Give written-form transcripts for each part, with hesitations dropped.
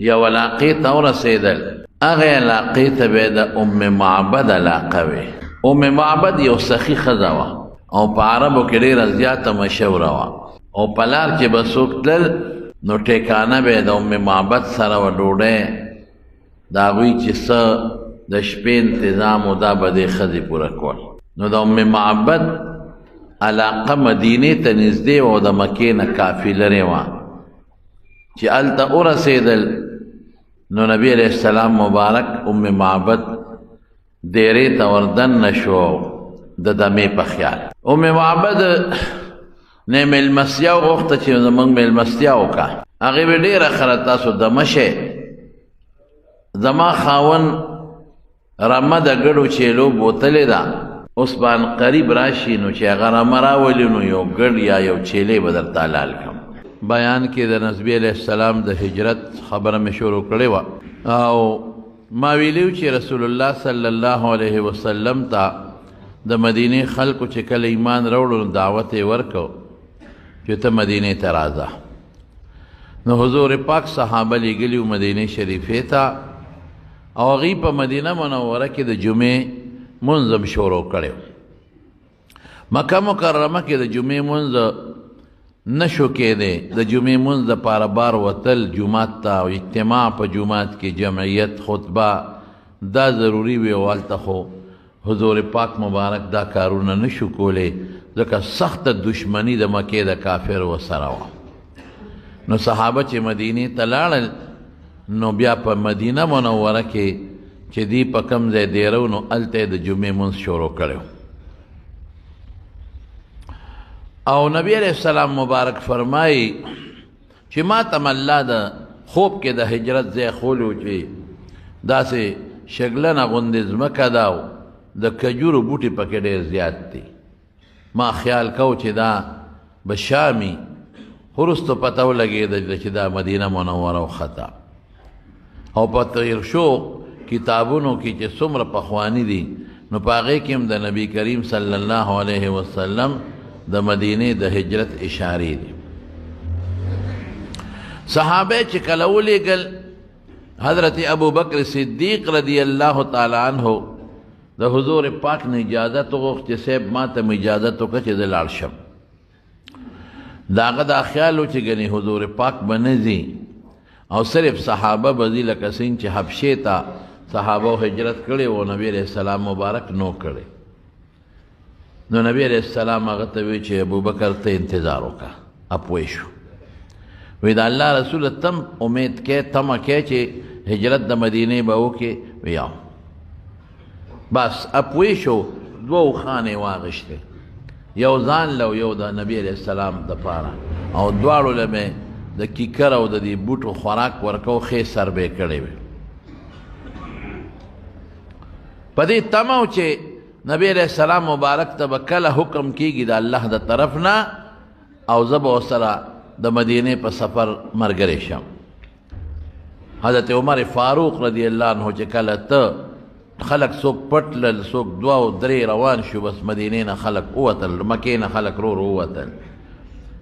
یو علاقې ته ورسېدل، هغې علاقې ته به د ام معبد علاقه وې. ام معبد یو سخي ښځه وه او په عربو کې ډېره زیاته مشهوره وه، او په لار چې به څوک تلل نو ټیکانه به د ام معبد سره وه ډوډۍ د هغوی چې څه د شپې انتظام و دا به دې ښځې پوره کول. نو د ام معبد علاقه مدینې ته نږدې وه او د مکې نه کافي لرې وه. چې هلته ورسېدل نو نبی علیه السلام مبارک ام معبد دیرې ته وردننه شو د دمې په خیال. ام معبد نه میلمستیا وغوښته چې زموږ میلمستیا وکړه. هغې به ډېره ښه تاسو دمه شئ، زما خاوند رمه د ګډو چیلو بوتلې ده، اوس به قریب راشي نو چې هغه رمه راولي نو یو ګډ یا یو چیلې به درته حلال کړم. بیان کې د نبي علیه السلام د هجرت خبره مې شروع کړې وه، او ما ویلي چې رسول الله صلی الله علیه وسلم ته د مدینې خلکو چې کله ایمان راوړو نو دعوت یې ورکړو چې ته مدینې ته راځه. نو حضور پاک صحابه لېږلي وو مدینې شریفې ته، او هغوی په مدینه منوره کې د جمعې مونځ هم شروع کړی. مکه مکرمه کې د جمعې مونځ نشو کېدی، د جمعې مونځ دپاره بار وتل جومات ته او اجتماع په جومات کې جمعیت خطبه دا ضروري وي، او هلته خو حضور پاک مبارک دا کارونه نشو کولی ځکه سخته دشمني د مکې د کافر ورسره وه. نو صحابه چې مدینې ته لاړل نو بیا په مدینه منوره کې چې دی په کوم ځای دیرو نو هلته یې د جمعې مونځ شروع کړی. او نبی علیہ السلام مبارک فرمائی چې ما ته الله د خوب کې د هجرت ځای ښولی و چې داسې شګلنه غوندې ځمکه ده او د کجورو بوټي پکې ډېر زیات دي. ما خیال کو چې دا به شامي، خو وروستو پته ولګېده چې دا مدینه منوره وخته. او په تغیر شو کتابونو کې چې څومره پخواني دي نو په هغې کې هم د نبی کریم صلی الله علیه وسلم د مدینې د هجرت اشارې دي. صحابه چې کله ولېږل حضرت ابو بکر صدیق رضی الله تعالی عنه د حضور پاک نه اجازت وغوښت چې صاحب ما ته م اجازت وکړه چې زه لاړ شم. د هغه دا خیال و چې ګنې حضور پاک به نه ځي او صرف صحابه به ځي، لکه څنګه چې حبشې ته صحابه هجرت کړی و نبی علیه السلام مبارک نو کړی. نو نبی علیہ السلام هغه ته وی چې ابوبکر ته انتظار وکړه. اپوی شو، وی د الله رسول تم امید کې تمه کې چې هجرت د مدینې به وکړي. وی بس اپوی شو، دوه خانې واغشتې، یو ځان له یو د نبی علیہ السلام دپاره، او دواړو له مې د کیکر او د دې بوټو خوراک ورکو، ښې سربې کړې وې. په دې تمه و چې نبی علیہ السلام مبارک ته به کله حکم کیږي د الله د طرف نه او زه به ورسره د مدینې په سفر ملګری شم. حضرت عمر فاروق رضی الله عنه چې کله ته خلق څوک پټ لل، څوک دوه او درې روان شو، بس مدینې نه خلق ووتل، مکې نه خلق رو ووتل.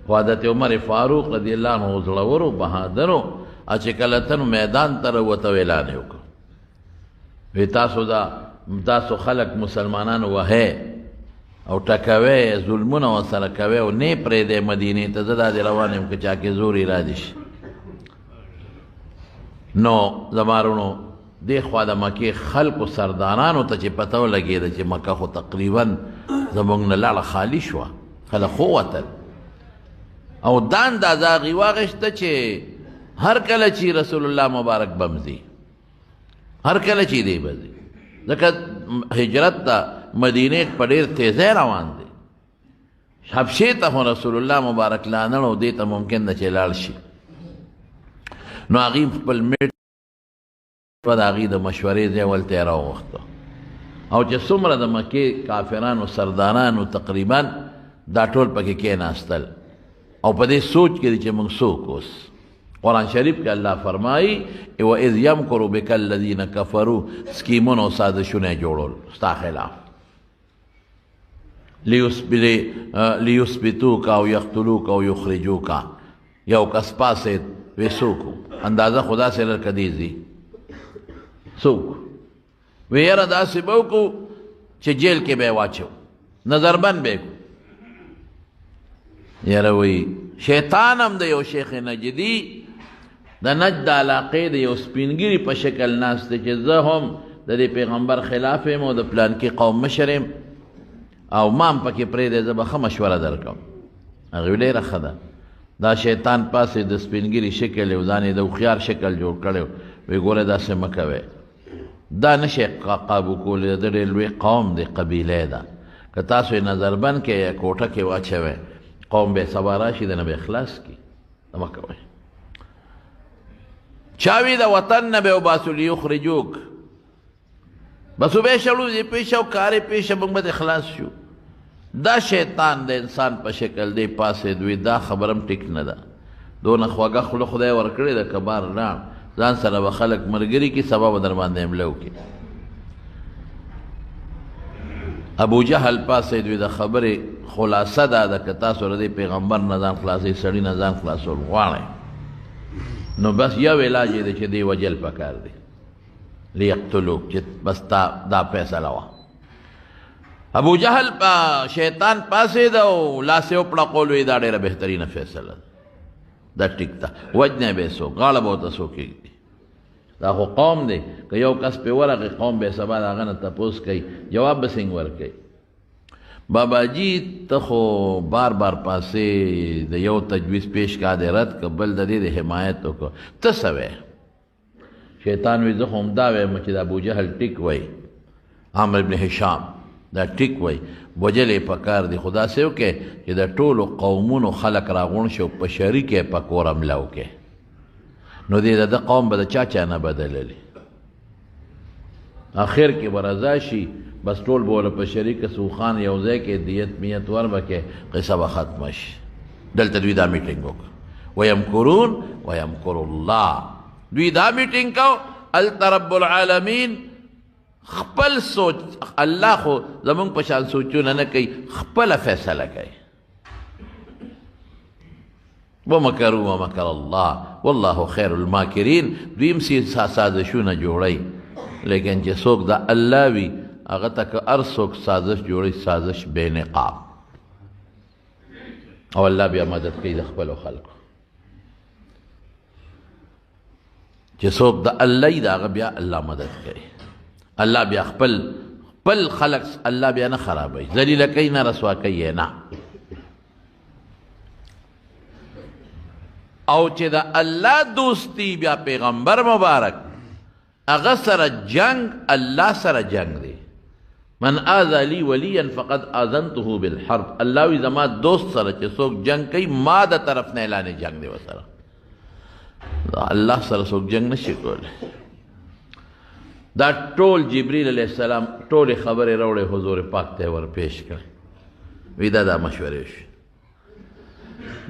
خو حضرت عمر فاروق رضی الله عنه زړور و بهادر و، چې کله ته میدان ته راوته اعلان یې وکړ، وی تاسو خلق مسلمانان وهی او ټکوی، ظلمونه ورسره کوی او نه پرېږدی مدینې ته، زه داسې روان یم که چا کې زور اراده شي. نو زما وروڼو دې خوا د مکې خلقو سردارانو ته چې پته ولګېده چې مکه خو تقریبا زموږ نه لاړه خالي شوه، خلق ووتل، او دا اندازه هغې واخېسته چې هر کله چې رسول الله مبارک بمځي، هر کله چې دی به ځي، ځکه هجرت ته مدینې په ډېر تیزۍ روان دی. حبشې ته خو رسول الله مبارک لا نړ او دې ته ممکن ده چې لاړ شي. نو هغې خپل میټ په د هغې د مشورې ځای ولته یې راوغوښته، او چې څومره د مکې کافرانو سردارانو تقریبا دا ټول پکې کېناستل، او په دې سوچ کې دی چې موږ څوک اوس. قرآن شریف کې الله فرمایي وَإِذْ يَمْكُرُ بِكَ الَّذِينَ كَفَرُوا، سکیمونه او سازشونه یې جوړول ستا خلاف، لیثبتوک او یقتلوک او یخرجوک. یو کس پاسېد وی څوک اندازه خدا سے لرکدی زی څوک وی یاره داسې به وکړو چې جیل کې به یې واچو نظربند به یې کړو یاره وی شیطان هم د یو شیخ نجدي د نجد د علاقې د یو سپینګیري په شکل ناست دی چې زه هم د دې پیغمبر خلاف یم او د پلانکي قوم مشر یم او ما هم پکې پرېږدی زه به ښه مشوره درکړم هغې وی ډېره ښه ده دا شیطان پاسې د سپینګیري شکل یو ځان یې د هوښیار شکل جوړ کړی وی ګوره داسې مه کوئ دا نشي قابو کولی د ډېر لوی قوم دی قبیله ده که تاسو یې نظربند کې یا کوټه کې واچوئ قوم به سبا راشي د نه به اخلاص کي دا مه کوئ چاوی د وطن نه به وباسو لیخرجوک بس به شړو دې پیشه او کارې پیشه موږ به اخلاص شو دا شیطان د انسان په شکل دی پاسې دوی دا خبرم ټیک نه ده دونه خوږه خوله خدای ورکړې ده کبار نه ځان سره به خلک ملګري کي سبا به در باندې حمله وکړي ابو جهل پاسې دوی د خبرې خلاصه دا ده که تاسو د دې پیغمبر نه ځان خلاصوئ سړي نه ځان خلاصول غواړئ نو بس یو علاج یې دی چې دی وجل پکار دی لیقتلوک چې بس دا فیصله وه ابو جهل شیطان پاسې ده او لاس یې وپړقول وی دا ډېره بهترینه فیصله ده دا ټیک ده وجنی به یې څوک غاړه به ورته څوک ایږدي دا خو قوم دی که یو کس پې ورغی قوم به یې سبا د هغه نه تپوس کوي جواب به څنګه ورکوي بابا جی ته خو بار بار پاسې د یو تجویز پیش کا دې رد که بل د دې د حمایت وکړو ته څه وی شیطان وی زه خو همدا وایم چې د ابوجهل ټیک وی عامر ابن هشام دا ټیک وی وجل یې پکار دی خو داسې وکړې چې د ټولو قومونو خلک راغونډ شي په شریک یې په کور حمله وکړې نو دې د ده قوم به د چا نه بدللي آخر کې به رضا شي بس ټول به ورله په شریکه سوخان یو ځای کې دیت میت وربکې قصه به ختمه شي دلته دوی دا میټینګ وکړه ویمکرون ویمکر الله دوی دا میټینګ کو هلته رب العالمین خپل سوچ الله خو زمونږ په شان سوچونه نه کوي خپله فیصله کوي ومکروا ومکر الله والله خیر الماکرین دوی هم سازشونه جوړی لیکن چې څوک د الله وي هغه ته که هر څوک سازش جوړی سازش بې نقاب او الله بیا مدد کوي د خپلو خلکو چې څوک د الله وي د هغه بیا الله مدد کوي الله بیا خپل خلق الله بیا نه خرابوي ذلیله کوي نه رسوا کوي نه او چې د الله دوستی بیا پیغمبر مبارک هغه سره جنگ الله سره جنگ دی من آذى لي وليا فقد آذنته بالحرب الله وی زما دوست سره چې څوک جنگ کوي ما د طرف نه اعلان جنگ دی وسره الله سره څوک جنگ نشي کولی دا ټول جبريل علیه السلام ټولې خبرې راوړې حضور پاک ته ور پیش کړې وی دا مشورې شي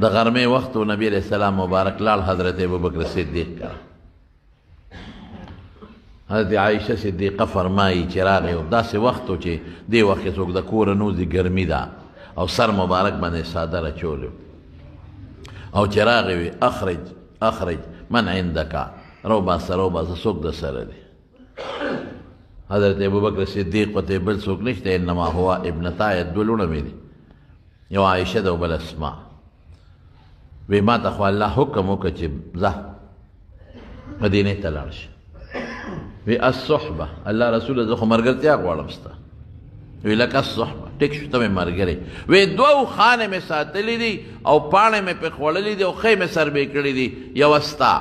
د غرمې وخت و نبی علیہ السلام مبارک لال حضرت ابوبکر صدیق کا حضرت عائشہ صدیقہ فرمائی چې راغی او داسې وخت و چې دې وخت کې څوک د کوره نوځي ګرمي ده او سر مبارک باندې ساده اچولی او چې راغی وی اخرج من عندک روباسه څوک د سره دی حضرت ابوبکر صدیق ورته بل څوک نشته انما هو ابنتای دوه لوڼه مې دي یو عائشه ده او بل اسماء وی ما ته خو الله حکم وکړه چې ځه مدینې ته لاړ شي وی الصحبه الله رسوله زه خو ملګرتیا غواړم ستا وی لکه الصحبه ټیک شو ته مې ملګری وی دوو خانې مې ساتلي دي او پاڼې مې پې خوړلي دي او ښې مې سربې کړي دي یوه ستا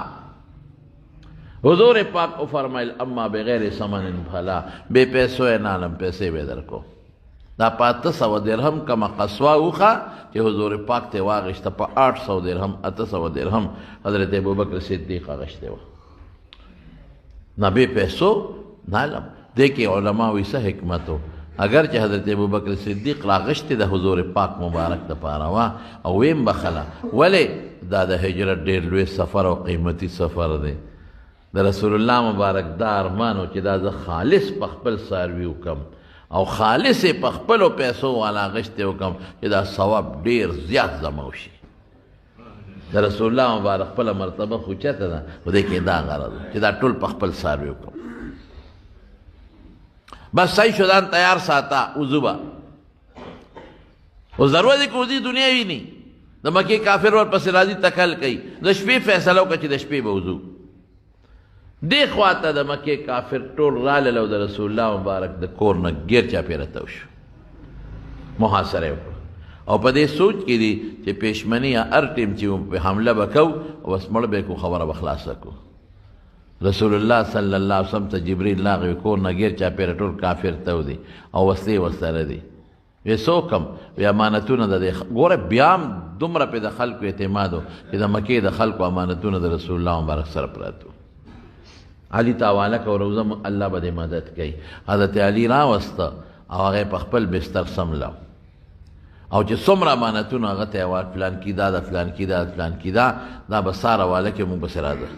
حضور پاک فرمایل اما بغیر ثمن فلا بې پیسو یې نه علم پیسې به درکو دا په 800 درهم کمه قصوه وخه چې حضور پاک ته واغشته په 800 درهم 800 درهم حضرت ابوبکر صدیق اغشته و نه به پیسو نه علم دې کې علما وی څه حکمت اگر چې حضرت ابوبکر صدیق راغشته د حضور پاک مبارک د پاره وا او ویم بخلا ولی دا د هجرت ډېر لوی سفر او قیمتي سفر دی د رسول الله مبارک دا ارمانو چې دا زه خالص په خپل څاروي وکم او خالص په خپلو پیسو والا غشتې وکم چې دا ثواب ډېر زیات زما وشي د رسول الله مبارک خپله مرتبه خو چته ده خو دې کې دا غرض چې دا ټول په خپل څاروي وکړو بس صحیح شو ځان تیار ساته وضو به او ضرورت دی که وضو دنیا ویني د مکې کافر ورپسې راځي تکل کوي د شپې فیصله وکړه چې د شپې به وضو دې خواته د مکې کافر ټول رالل او د رسول الله مبارک د کور نه ګیر چاپېره تو شو محاصره یې وکړه او په دې سوچ کې دي چې پېشمني یا هر ټیم چې په حمله به کوو او بس مړ به کړو خبره به خلاصه کړو رسول الله صلی الله علیه وسلم ته جبریل راغی کور نه ګیر چاپېره ټول کافر تو دي او وسلې ورسره دي وی څوک هم وی امانتونه د دې ګوره بیا هم دومره پې د خلکو اعتماد و چې د مکې د خلکو امانتونه د رسول الله مبارک سره پراته علي ته حواله کړه روزه الله به دې مدد کوي حضرت علي راوسته او هغه په خپل بستر سمله او چې څومره امانتونه هغه ته یې فلان کې دا ده فلان کې دا فلان کې دا به سار حواله کې مونږ پسې راځه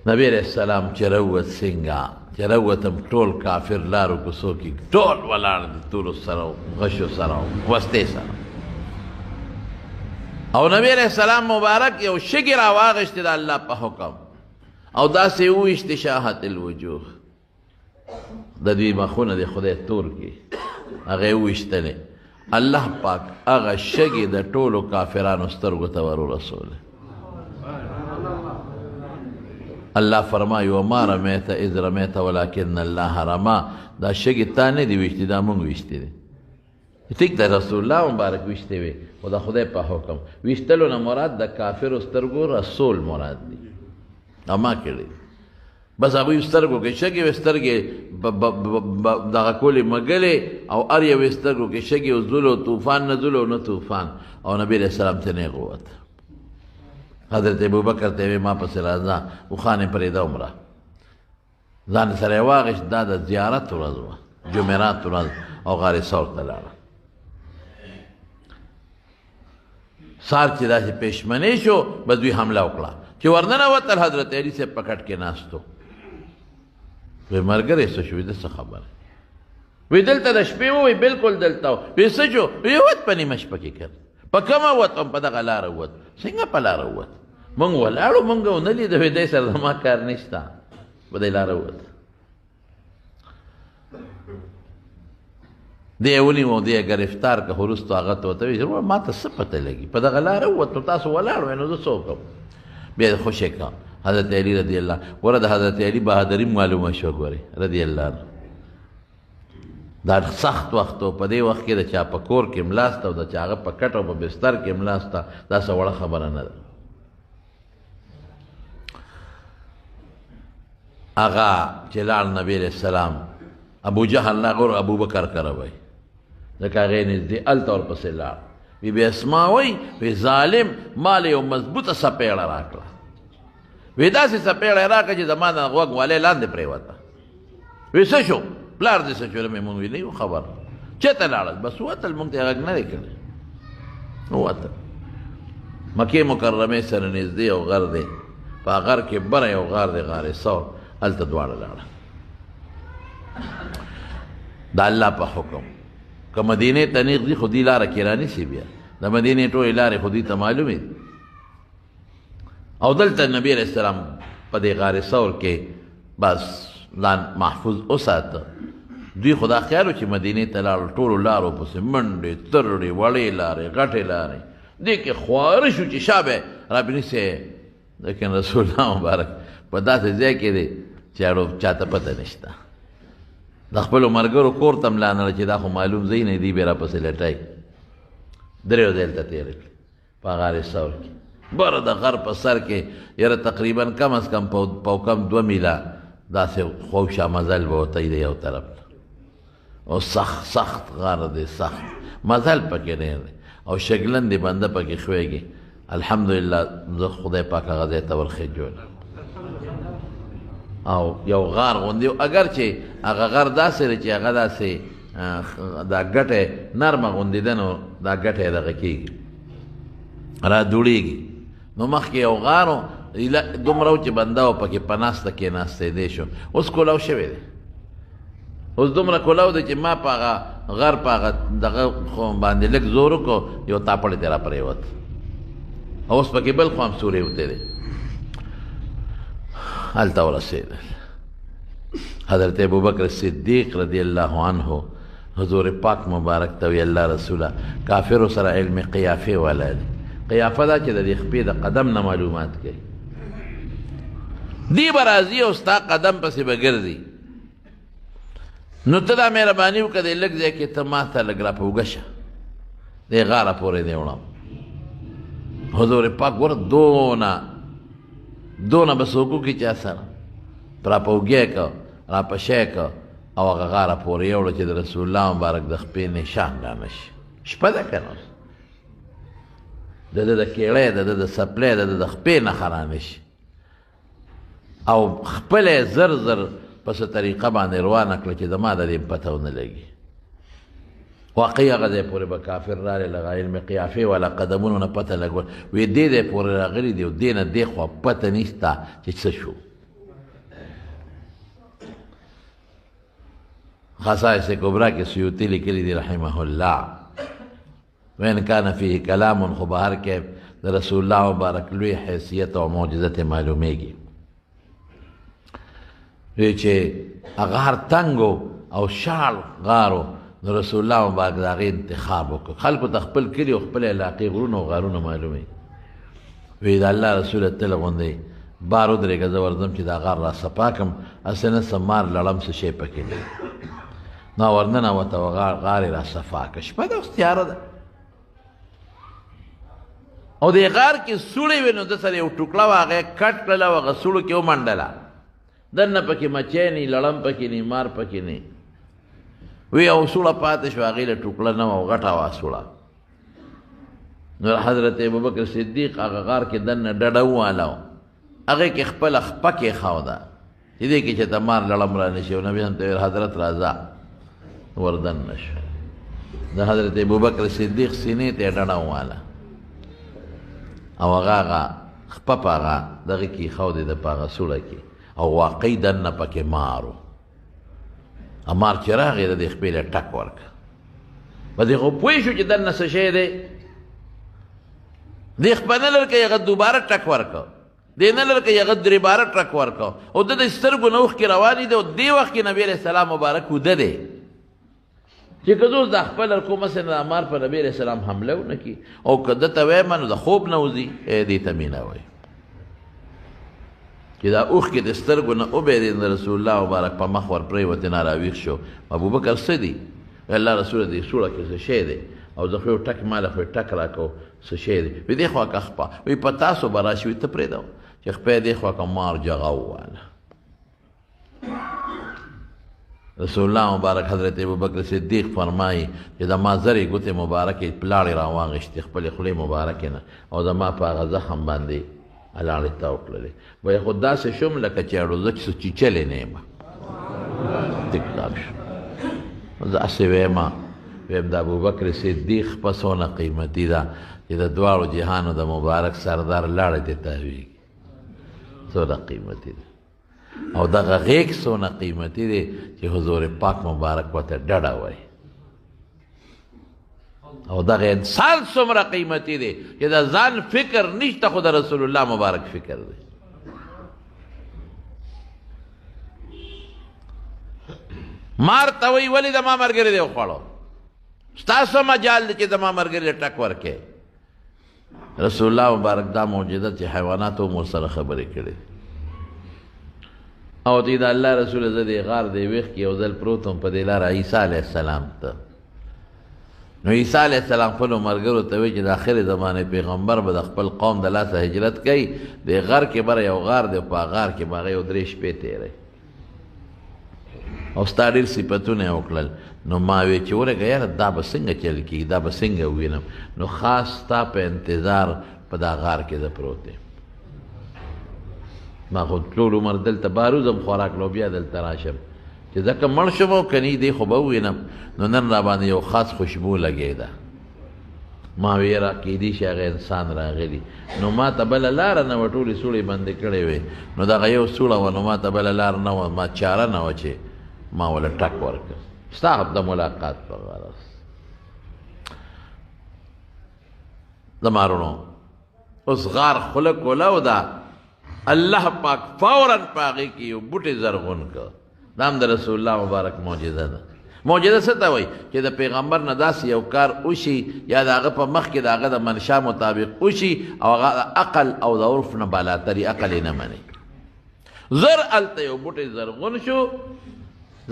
نبی علیہ السلام چې راووت څنګه چې راووتم ټول کافر لارو کوڅو کې ټول ولاړ دي تورو سره غشو سره وستې سره او نبی علیہ السلام مبارک یو شګې راواغېستې د الله په حکم او داسې وویشتې شاهت الوجوه د دوی مخونه د خدای تور کې هغه یې وویشتلې الله پاک هغه شګې د ټولو کافرانو سترګو ته ور ورسولې الله فرمایي وما رمیت اذ رمیت ولکن الله رما دا شګې تا نه دي ویشتې دا مونږ ویشتې دي ټیک د رسول الله مبارک ویشتې وي خو د خدای په حکم ویشتلو نه مراد د کافرو سترګو رسول مراد دي اما کړي بس هغوی سترګو کې شګې وې سترګې دغه کولې مګلې او هر یوې سترګو کې شګې وزلو طوفان نه زلو نه طوفان او نبي علیه السلام ته نیغ ووت حضرت ابوبکر ته وی ما پسې راځه وخانې پرېږده عمره ځان سره یې واغېست دا د زیارت ورځ وه جمعرات ورځ او غار ثور ته لاړه سار چې داسې پېشمنې شو بس دوی حمله وکړه چې ورننوتل حضرت علي صاحب په کټ کې ناست و وی ملګری څه شو د څه خبره وی دلته د شپې ووی بلکل دلته و وی څه شو وی وت په نیمه شپه کې کړ په کومه وت په دغه لاره ووت څنګه په لاره ووت مونږ ولاړو مونږ ونه لیده وی دی سره زما کار نشته په دې لاره ووت دی یې ونیو دی یې ګرفتار که خو وروستو هغه ته ورته ویل ما ته څه پته لګي په دغه لاره ووت نو تاسو ولاړ وئ نو زه څه وکړم بیا یې خوشې کړه حضرت علي رضی الله ګوره د حضرت علي بهادري معلومه شوه ګورې رضی الله عنه دا سخت وخت و په دې وخت کې د چا په کور کې ملاسته او د چا هغه په کټ او په بستر کې ملاسته دا څه وړه خبره نه ده هغه چې لاړ نبي علیه السلام ابو جهل لاغور ابو بکر کره وی ځکه هغې نږدې هلته ورپسې لاړ بی بی اسما وی وی ظالم مال یو مضبوطه سپېړه راکړه وی داسې سپېړه یې راکړه چې زما د غوږ والې لاندې پرېوته وی څه شو پلار دې څه شو مې مونږ وی نه یو خبر چېرته لاړل بس ووتل مونږ ته یې غږ نه دی کړی ووتل مکې مکرمې سره نږدې یو غر دی په غر کې بره یو غار دی غار ثور هلته دواړه لاړه د الله په حکم که مدینې ته نږدې خو دې لاره کې رانیسي بیا د مدینې ټولې لارې خو دې ته معلومې دي او دلته نبي علیه السلام په دې غار ثور کې بس ځان محفوظ وساته دوی خو دا خیال و چې مدینې ته لاړل ټولو لارو پسې منډې ترړې وړې لارې غټې لارې دې کې خواره شو چې شا به رابنیسې لیکن رسول الله مبارک په داسې ځای کې دی چې اړو چاته پته نشته د خپلو ملګرو کور ته ملا نه چې دا خو معلوم ځای نه دی بیا راپسې لټای درېو ځای ته تېره کړي په غار ثور کې بره د غر په سر کې یاره تقریبا کم از کم په کم 2 میله داسې خوشه مزل به ورته دی یو طرف او سخت غار دی سخت مزل پکې ډېر دی او شګلن دی بنده پکې ښویږي الحمدلله زه خدای پاک هغه ځای ته ورخېجول او یو غار غوندې اگر چې هغه غر داسې دی چې هغه داسې دا ګټې نرمه غوندې ده نو دا ګټې دغه کېږي را دوړېږي نو مخکې یو غار و دومره و چې بنده و پکې په ناسته کېناستی دی شو اوس کولاو شوی دی اوس دومره کولاو دی چې ما په هغه غر په هغه دغه خو باندې لږ زور وکړو یو تاپړی ترې راپرېوت اوس پکې بل خوا هم سورې وتی دی هلته ورسېدل حضرت ابوبکر صدیق رضی الله عنه حضور پاک مبارک ته وی الله رسوله کافرو سره علم قیافې والا دی قیافه دا چې د دې خپې د قدم نه معلومات کوي دی به راځي او ستا قدم پسې به ګرځي نو ته دا مهرباني وکړه دې لږ ځای کې ته ما ته لږ را په اوږه شه دې غاړه پورې دې وړم حضور پاک ګوره دونه به څوک وکړي چا سره را په اوږه که را په شی که او هغه غاړه پورې یوړه چې د رسول الله مبارک د خپې نشان را نه شي شپه ده که نه د ده د کیړی د ده د څپلی د ده د خپې نښه را نه شي او خپله زر زر په څه طریقه باندې روانه کړه چې زما د دې پته ونه لګي واقعي هغه ځای پورې به کافر راغلی له علم قیافې والا قدمونو نه پته لګول وی دې ځای پورې راغلي دي او دې نه دې خوا پته نشته چې څه شو خصائص کبرا کې سیوطي لیکلي دي رحمه الله وین کان فيه کلام خو بهر کې د رسول الله مبارک لوی حیثیت او معجزت معلومیږي وی چې هغه هر تنګو او شال غارو نو رسول الله مبارک د هغې انتخاب وکړو خلکو ته خپل کلي او خپل علاقې غرونه او غارونه معلوموي وی د الله رسوله تل غوندې بار ودرېږه زه ورځم چې دا غار را صفا کړم هسې نه څه مار لړم څه شی پکې دی نو ورننوته و غار یې را صفا کړه شپه ده اوس تیاره ده او دې غار کې سوړې وې نو ده سره یو ټوکړه وه هغه یې کټ کړله او هغه سوړو کې ومنډله دننه پکې مچی نه لړم پکې نه مار پکې نه وی او سوړه پاتې شوه هغې له ټوکړه نه وه او غټه وه سوړه نو حضرت ابوبکر صدیق هغه غار کې دننه ډډه وواله هغې کې خپله خپه کېښوده چې دې کې چې ته مار لړم را نه شي او نبي هم ته ویل حضرت راځه وردننه شو د حضرت ابوبکر صدیق سینې ته یې ډډه وواله او هغه خپه په هغه دغه کې ایښودې ده په هغه سوړه کې او واقعي دننه پکې مارو مار چې راغی د دې خپې له ټک ورکړه په دې خو پوه شو چې دننه څه شی دی دې خپه نه لر که هغه دوباره ټک ورکړه دې نه لر که هغه درې باره ټک ورکړه او ده د سترګو نه اوښکې روانې دي او دې وخت کې نبي علیه السلام مبارک وده دی چې که زه دا خپل کوم مثلا د مار په نبي علیه السلام حمله ونه کړي او که ده ته وایم نو د خوب نه وځي دې ته مې نه وایي چې دا اوښکې د سترګو نه وبېرېد د رسول الله مبارک په مخ ور پرېوتې نه راویښ شو ابوبکر څه دي الله رسوله دې سوړه کې څه شی دی او زه خو یو ټک ماله خو ټک راکړو څه شی دی وی دې خوا که خپه وی په تاسو به راشي وي ته پرېږده چې خپه دې خوا که مار جغه وواله رسول الله مبارک حضرت ابوبکر صدیق فرمایي چې د ما زرې ګوتې مبارکې پلاړې راواغېستې خپلې خولې مبارکې نه او د ما په هغه زخم باندې الاړې تاو کړلې وایي خو داسې شوم لکه چې اړوزه چې څه چیچلې نه یم تکلاک شو داسې ویم د ابوبکر صدیق په څونه قیمتي ده چې د دواړو جهانو د مبارک سردار لاړې ته تاویږي څونه قیمتي ده او دغه غیږ څونه قیمتي دی چې حضور پاک مبارک ورته ډډه وایي او دغه انسان څومره قیمتي دی چې د ځان فکر نشته خو د رسول الله مبارک فکر دی مار ته وایي ولې زما ملګري دی وخوړو ستاسو مجال دی چې زما ملګري ته ټک ورکې رسول الله مبارک دا معجزه چې حیواناتو هم ورسره خبرې کړې او دی د الله رسول زه دې غار دې ویښ کې یو ځل پروت وم په دې لاره عیسی علیه السلام ته نو عیسی علیه السلام خپلو ملګرو ته وایي چې د آخرې زمانې پیغمبر به د خپل قوم د لاسه هجرت کوي دې غر کې بره یو غار دی په غار کې به هغه یو 3 شپې تېروي او ستا ډېر صفتونه یې وکړل نو ما وی چې ورګه یاره دا به څنګه چل کېږي دا به څنګه ووینم نو خاص ستا په انتظار په دا غار کې زه پروت یم ما خو ټول عمر دلته باروزم خوراک لو بیا دلته راشم چې ځکه مړ شم او کنی دی خو به ووینم نو نن را باندې یو خاص خوشبو لګېده ما وی یاره کیدای شي هغه انسان راغلی نو ما ته بله لاره نه وه ټولې سوړې بندې کړې وې نو دغه یو سوړه وه نو ما ته بله لاره نه وه ما چاره نه وه چې ما ولا ټک ورکړ ستا د ملاقات په غرض زمارونو اوس غار خوله کوله او دا الله پاک فوراً په هغې کې یو بوټی زرغون کړ دا هم د رسول الله مبارک معجزه ده معجزه څه ته وایي چې د پیغمبر نه داسې یو کار وشي یا د هغه په مخ کې د هغه د منشا مطابق وشي او هغه د عقل او د عرف نه بالاتري عقل یې نه مني زر هلته یو بوټی زرغون شو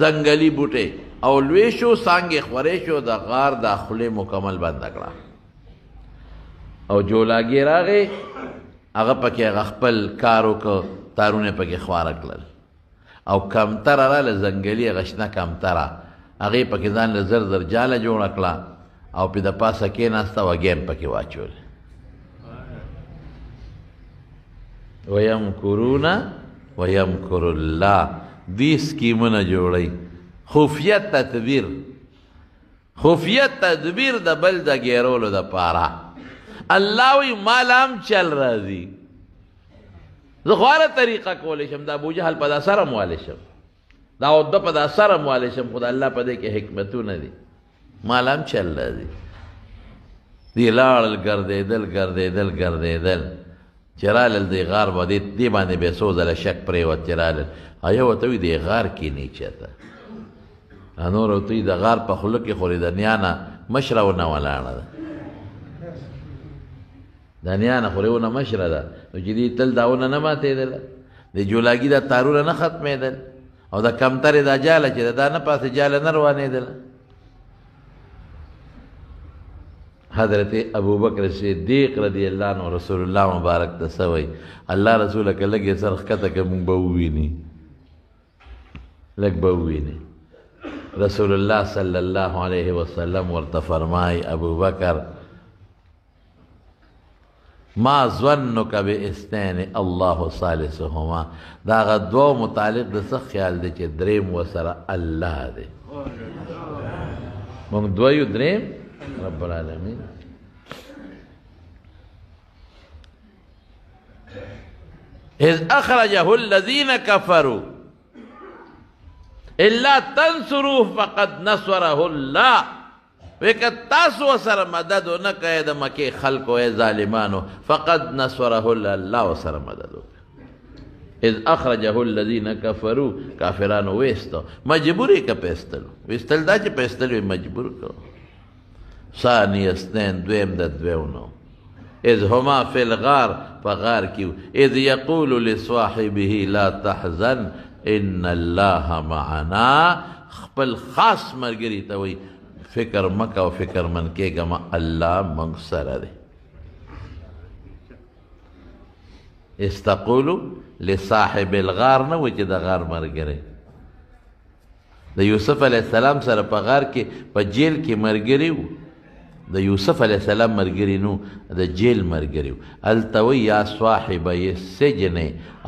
ځنګلي بوټی او لوی شو څانګې خورې شو د غار دا خولې مکمل بنده کړه او جولاګي راغی هغه پکې هغه خپل کار وکړ تارونه پکې خواره کړل او کمتره راله ځنګلي هغه شنه کمتره هغې پکې ځان له زر زر جاله جوړه کړه او پې د پاسه کېناسته وګیم پکې واچول ویمکرون ویمکر الله دې سکیمونه جوړئ خفیه تدبیر د بل د ګیرولو دپاره الله وی مال هم چل راځي زه غوره طریقه کولی شم د ابوجهل په دا سره موالی شم دا عده په دا سره موالی شم خو د الله په دې کې حکمتونه دي مال هم چل راځي دی لاړل ګرځېدل چې رالل دې غار به دې باندې بې څو ځله شک پرېوت چې رالل یو ورته وي دې غار کښېنئ چېرته نور ورته وي د غار په خوله کې خو د نیا نه مشره ونه ولاړه ده د نیا نه خو ونه مشره ده نو چې دې تل دا ونه نه ماتېدله د جولاګي دا تارونه نه ختمېدل او د کمترې دا جاله چې دا نه پاسې جاله نه روانېدله حضرت ابوبکر صدیق رضی اللہ عنہ رسول اللہ مبارک ته څه وایي الله رسوله که لږ یې سر ښکته که موږ به وویني لږ به وویني رسول الله صلی الله علیه وسلم ورته فرمایي ابوبکر ما ظنک باثنین الله ثالثهما دا هغه دوو متعلق د څه خیال دی چې دریم ورسره الله دی موږ دوه یو دریم رب العالمين إذ أخرجه الذين كفروا إلا تنصروه فقد نصره الله وکه تاسو سره مدد نه کوئ د مکې خلکو ای ظالمانو فقد نصره الله الله سره مدد اذ اخرجه الذين كفروا کافرانو ویستو مجبوری که پیستلو ویستل دا چې پیستلو مجبور کو ثانی اثنین دویم د دویونو اذ هما فی الغار فغار کیو اذ یقول لصاحبه لا تحزن ان الله معنا خپل خاص مرګری ته وی فکر مکه او فکر من کېږه ما الله موږ سره دی استقولو لصاحب الغار نه وی چې د غار مرګری د یوسف علیه السلام سره په غار کې په جیل کې مرګری و د یوسف علیه السلام مرګری نو د جیل مرګری و هلته وی یا صاحبی السجن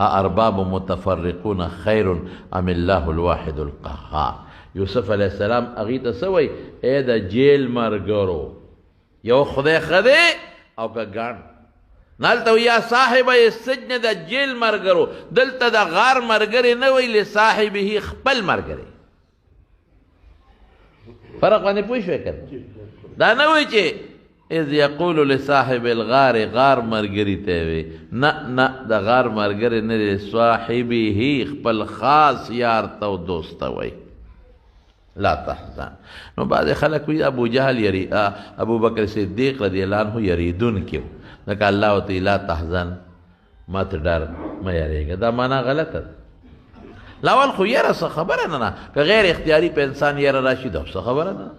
ارباب متفرقون خیر ام الله الواحد القهار یوسف علیه السلام هغې ته څه وی ای د جیل مرګرو یو خدای خدای او که ګڼ نالته یا صاحبه السجن د جیل مرګرو دلته د غار مرګري نه وی لصاحبه خپل مرګري فرق باندې پوه شوې که دا نه وی چې اذ یقول لصاحب الغار غار مرګري ته وی نه نه د غار مرګري نه لصاحبه خپل خاص یار ته او دوست ته وی لا تحزن نو بعض خلک وی ابو جهل ابو بکر صدیق رضی الله عنه یریدون کیو لکه الله ته لا تحزن مت ډر مه یریږه دا معنا غلطه ده لاول خو یره څه خبره نه نه که غیر اختیاري په انسان یره راشي دا څه خبره نه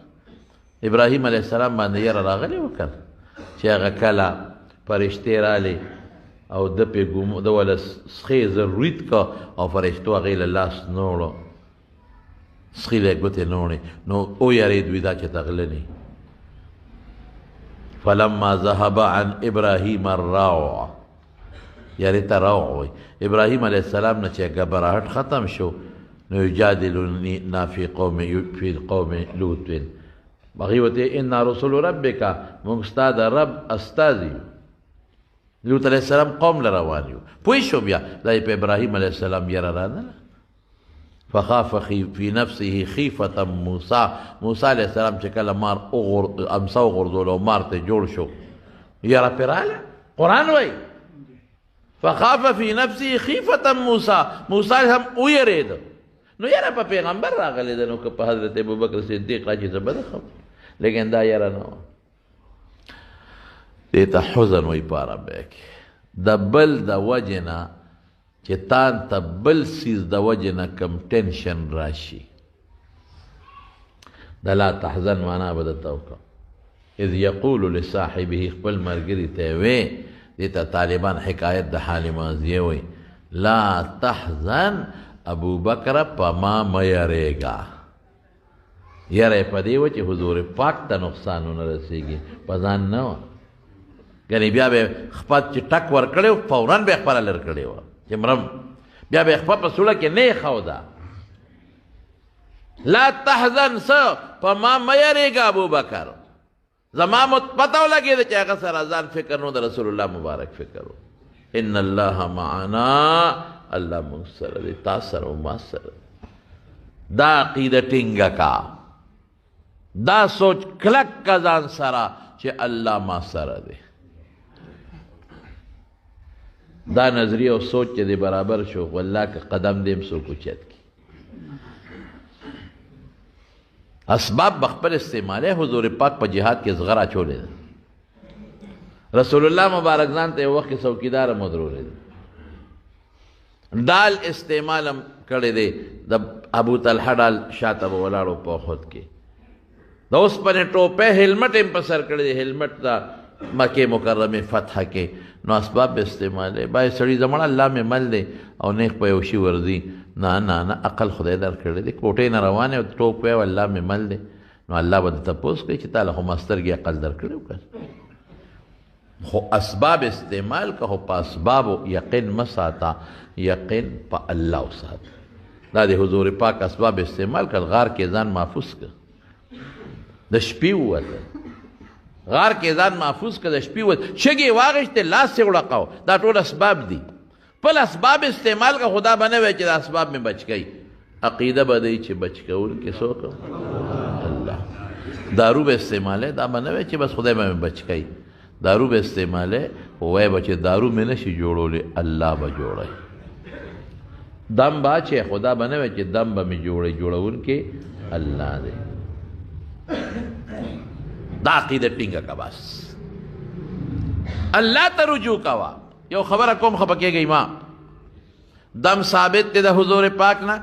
ابراهیم علیه السلام باندې یره راغلی وکړ چې هغه کله فرشتې رالی او د پې د وله سخې ضرورت کا او فرشتو هغې له لاس نوړو سخې له ګوتې نوړې نو ویرېد وي دا چې تغلني فلما ذهب عن ابراهیم الروع یعنې ته روع وی ابراهیم علیه السلام نه چې ګبراهټ ختم شو نو یجادلنا فی قوم لوط هغې ورته انا رسول ربک موږ ستا د رب استازي یو لوط علیه السلام قوم له روان یو پوه شو بیا دا یې په ابراهیم علیه السلام یره رانله فخاف فی نفسه خیفة موسی موسی علیہ السلام چې کله مار امسا وغورځول او مار ته جوړ شو یاره پرې راغله قرآن وایي فخاف فی نفسه خیفة موسی موسی علیہ السلام ویرېده نو یاره په پیغمبر راغلی ده نو که په حضرت ابوبکر صدیق را چې زه بده خبره لیکن دا یاره نه وه دې ته حزن وایي په عربی کې د بل د وجې نه چې تان ته بل سیز د وجې نه کم ټینشن راشي د لا تحزن معنا به درته وکړم اذ یقول لصاحبه خپل ملګري ته وې دې ته طالبان حکایت د حال ماضیه وایي لا تحزن ابو بکر په ما مه یریږه یره په دې وه چې حضور پاک ته نقصان ونه رسېږي په ځان نه وه یعنې بیا به خپه چې ټک ورکړی و فورا به یې خپله لر کړې وه چې مرم بیا به یې خپه په سوړه کې نه یې ښوده لا تحزن څه په ما مه یریږه ابو بکر زما پته ولګېده چې هغه سره ځان فکر نو د رسول الله مبارک فکر و ان الله معنا الله موږ سره دی تا سره او ما سره دا عقیده ټینګه کا دا سوچ کلک کا ځان سره چې الله ما سره دی دا نظریه او سوچ چې دی برابر شو والله که قدم دیم څوک اوچت کی اسباب بخبر استعماله حضور پاک په جهاد کې زغر اچولې ده رسول الله مبارک ځان ته یو وخت کې څوکیدار مدرولې ده ډال استعمال هم کړی دی د ابو طلحه ډال شاته به ولاړو په خود کې د اوسپنې ټوپۍ هیلمټ یې په سر کړی دی هیلمټ د مکې مکرمې فتح کې نو اسباب به استعمالې باید سړي زمړه الله مې مل دی او نیک په یو شي ورځي نه نه نه عقل خدای در کړی دی کوټې نه روانې او ټوپۍ او الله مې مل دی نو الله به درته تپوس کوي چې تا له خو ما سترګې عقل در کړی و خو اسباب استعمال که خو په اسبابو یقین مه ساته یقین په الله وساته دا د حضور پاک اسباب استعمال کړ غار کې ځان محفوظ کړ د شپې ووته غار کې ځان محفوظ کړ د شپې ووته شګې واغېستې لاس یې وړقاو دا ټول اسباب دي خپل اسباب استعمال کا خدا بنه وی چې د اسباب مې بچ کړي عقیده به دی چې بچ کوونکي څوک الله دارو به استعماله دا بنه وی چې بس خدای به مې بچ کړي دارو به استعماله وای به چې دارو مې نشي جوړولی الله به جوړی دم با چې خدا به نه وی چې دم به مې جوړونکی الله دی دا عقیده ټینګه که بس الله ته رجوع کوه یو خبره کوم خفه کېږئ ما دم ثابت دی د حضور پاک نه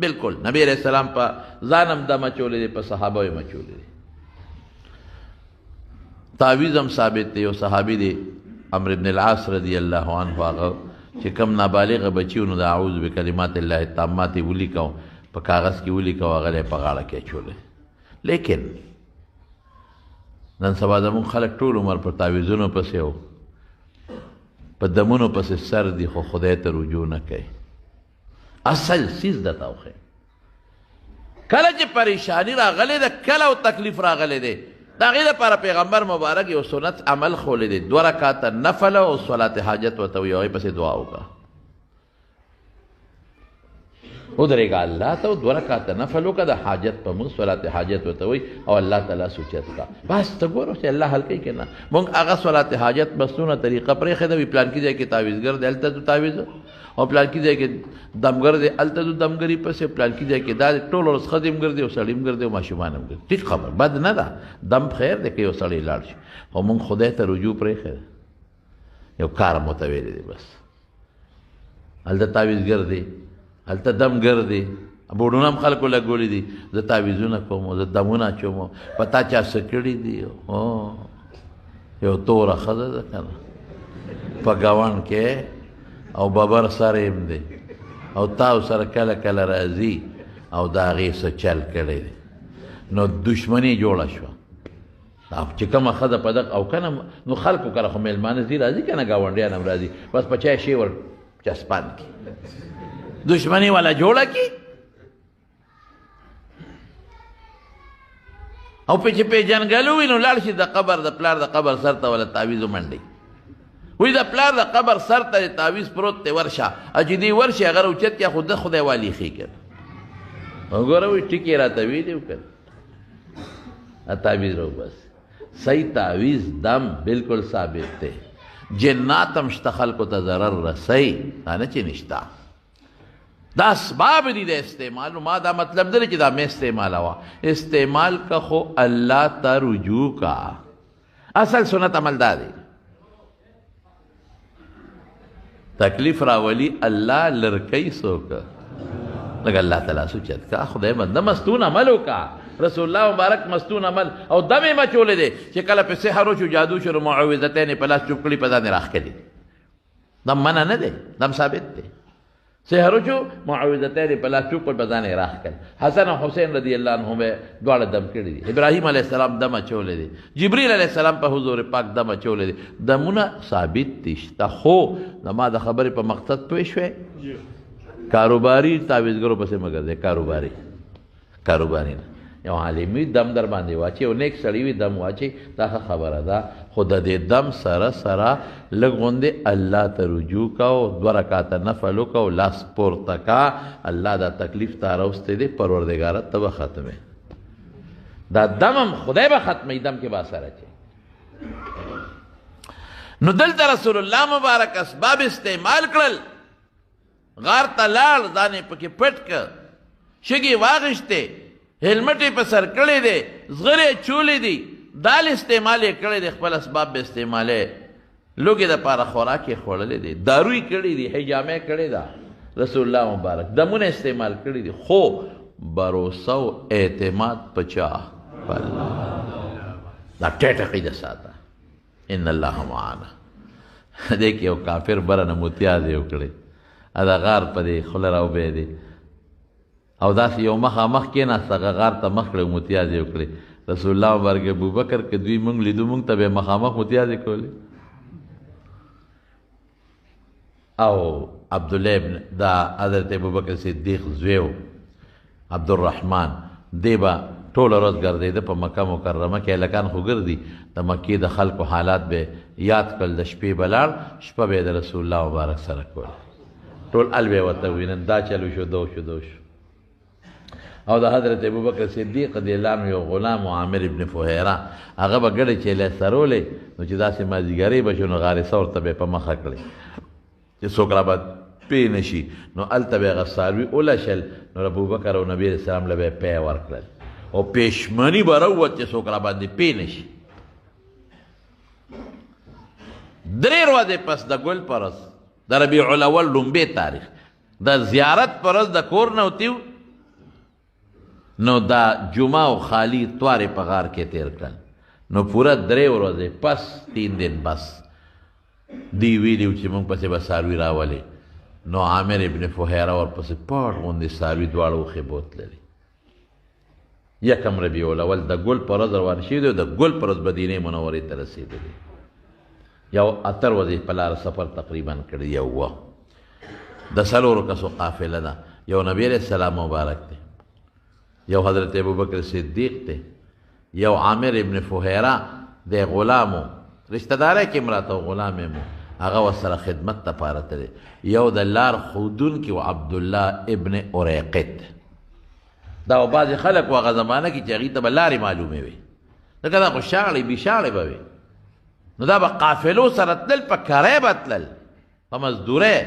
بالکل نبی علیہ السلام په ځان هم دم اچولی دی په صحابه یې هم اچولی دی تعویذ هم ثابت دی یو صحابي دی عمرو ابن العاص رضی الله عنه هغه چې کم نابالغه بچي و نو د اعوذ بکلمات الله التامات یې ولیکو په کاغذ کې ولیکو هغه یې په غاړه کې اچولی لیکن نن سبا زموږ خلک ټول عمر په تعویذونو پسې و په دمونو پسې سر دي خو خدای ته رجوع نه کوي اصل سیز درته وښیم کله چې پریشانی راغلی ده کله او تکلیف راغلی دی د هغې دپاره پیغمبر مبارک یو سنت عمل ښولی دی 2 رکعته نفل او صلات حاجت ورته وي هغې پسې دعا وکړه ودرېږه الله ته 2 رکعته نفل وکړه د حاجت په مونځ صلات حاجت ورته وي او الله تعالی سوچت کا بس ته ګوره چې الله حل کوي که نه مونږ هغه صلات حاجت بسونه طریقه پرېښې ده وي پلانکي ځای کې تعویذګر دی هلته تو تعویذ او پلانکي ځای کې دمګر دی هلته تو دمګري پسې پلانکي ځای کې دا ټول ورځ ښځې هم ګرځي او سړي هم ګرځي او ماشومان هم ګرځي ټیټ خبر بد نه ده دم خیر دی که یو سړی لاړ شي خو مونږ خدای ته رجوع پرېښې ده یو کار مته ویلی دی بس هلته تعویذګر دی هلته دمګر دی بوډونه هم خلکو لګولی دي زه تعویذونه کوم زه دمونه اچوم په تا چا څه کړي دي یو توره ښځه ده که نه په ګاونډ کې او ببر سر یم دی او تاو سره کله کله راځي او د هغې څه چل کړی دی نو دشمني جوړه شوه چې کومه ښځه په دغه او که نه نو خلکو کله خو میلمانه ځي راځي که نه ګاونډیان هم راځي بس په چای شی ور چسپان کړي دشمنی والا جوړه کی او په چې پیژنګلو وي نو لاړ شي د قبر د پلار د قبر سر ته ولا تعویذ ومنډي وایي د پلار د قبر سر ته تعویذ پروت دی ورشه چې دی ورشي هغه اوچت یا خو د خدای والي ښې کړ وګوره وایي ټکي راته ویلي وکړه تعویز رو بس صحیح تعویز دم بالکل ثابت دی جنات هم شته خلکو ته ضرر رسوي دا نه چې نشته دا اسباب دي د استعمال نو ما دا مطلب دی چې دا مې استعمالوه استعمال کا خو الله ته رجوع کا اصل سنت عمل دا دی تکلیف راولی الله لرکی څوک لکه الله تعالی سوچت کا خدای بنده مستون عمل وکړه رسول الله مبارک مستون عمل او دم یې مچولی دی چې کله په سحر وشو جادو شو معوذتین په لاس چوپ کړي په ځان یې راښکلي دم منع نه دی دم ثابت دی سحر وشو معوذتین په لاس چوپ کړي په ځان یې راښکلي حسن او حسین رضی الله عنهم دواړه دم کړي دي ابراهیم علیه السلام دم اچولی دی جبریل علیه السلام په حضور پاک دم اچولی دی دمونه ثابت دي شته خو زما د خبرې په مقصد پوه شوې کاروباري تعویذګرو پسې مه ګرځئ کاروباري نه یو عالمي دم در باندې واچي او نیک سړی وي دم واچي دا ښه خبره ده خو د دې دم سره سره لږ غوندې الله ته رجوع کا او 2 رکعاته نفل وکړه او لاس پورته کا الله دا تکلیف تا راوستی دی پروردګاره ته به ختمې دا دم هم خدای به ختموي دم کې به اثر اچي نو دلته رسول الله مبارک اسباب استعمال کړل غار ته لاړ ځان یې پکې پټ کړ شګې واغېشتې هلمټ یې په سر کړی دی زغرې چولی دي دال استعمال یې کړی دی خپل اسباب به استعمالی لوږې دپاره خوراک یې خوړلی دی دارو یې کړی دی حجامه کړې ده رسول الله مبارک دمونه استعمال کړي دي خو بروسه او اعتماد په چا په الله دا ټیټ عقیده ساته ان الله معنا دې کې یو کافر بره نه متیازې وکړې دا غار په دې خوله راوبهېدې او داسې یو مخامخ کېناست هغه غار ته مخ کړی متیازې وکړې رسول الله مبارک ابوبکر که دوی مونږ لیدو مونږ ته به مخامخ متیازې کولې او عبدالله ابن دا حضرت ابوبکر صدیق زوی و عبدالرحمن دی به ټوله ورځ ګرځېده په مکه مکرمه کې هلکان خو ګرځي د مکې د خلکو حالات به یاد کړل د شپې به لاړ شپه به یې د رسول الله مبارک سره کول ټول ال به یې ورته وي نن دا چلو شو دو شو دو شو او د حضرت ابوبکر صدیق رضی الله عنه یو غلام عامر ابن فهیره هغه به ګډې چې یې سرولې نو چې داسې مازدیګرۍ به شو نو غارسه ورته به یې په مخه کړې چې څوک را به پی نشي نو هلته به یې هغه څاروي ولشل نو ابوبکر او نبي علیه السلام له به یې پی ورکړل او پېشمني به راووت چې څوک را باندې پی نشي 3 ورځې پس د ګل په ورځ د ربیع الاول لومبې تاریخ د زیارت په ورځ د کور نه وتیو نو دا جمعه او خالی توارې په غار کې تیر کړل نو پوره 3 ورځې پس 3 دن بس دی ویلي چې موږ پسې به څاروي راولې نو عامر ابن فهیره ورپسې پټ غوندې څاروي دواړه وښې بوتللې یکم ربیع الاول د ګل په ورځ روان شوي دی د ګل په ورځ مدینې منورې ته رسېدلي یو 8 ورځې په لاره سفر تقریبا کړی یو د 4 کسو قافله ده یو نبی علیه السلام مبارک دی یو حضرت ابوبکر صدیق دی یو عامر ابن فهیره دی غلامو رشتہ داره کې مراته غلام مو هغه ورسره خدمت دپاره تللی یو د لار ښودونکي و عبدالله ابن اریقط دا و بعضې خلک و هغه زمانه کې چې هغوی ته به لارې معلومې وي ځکه دا خو شاړې بېشاړې به وي نو دا به قافلو سره تلل په کری به تلل په مزدورۍ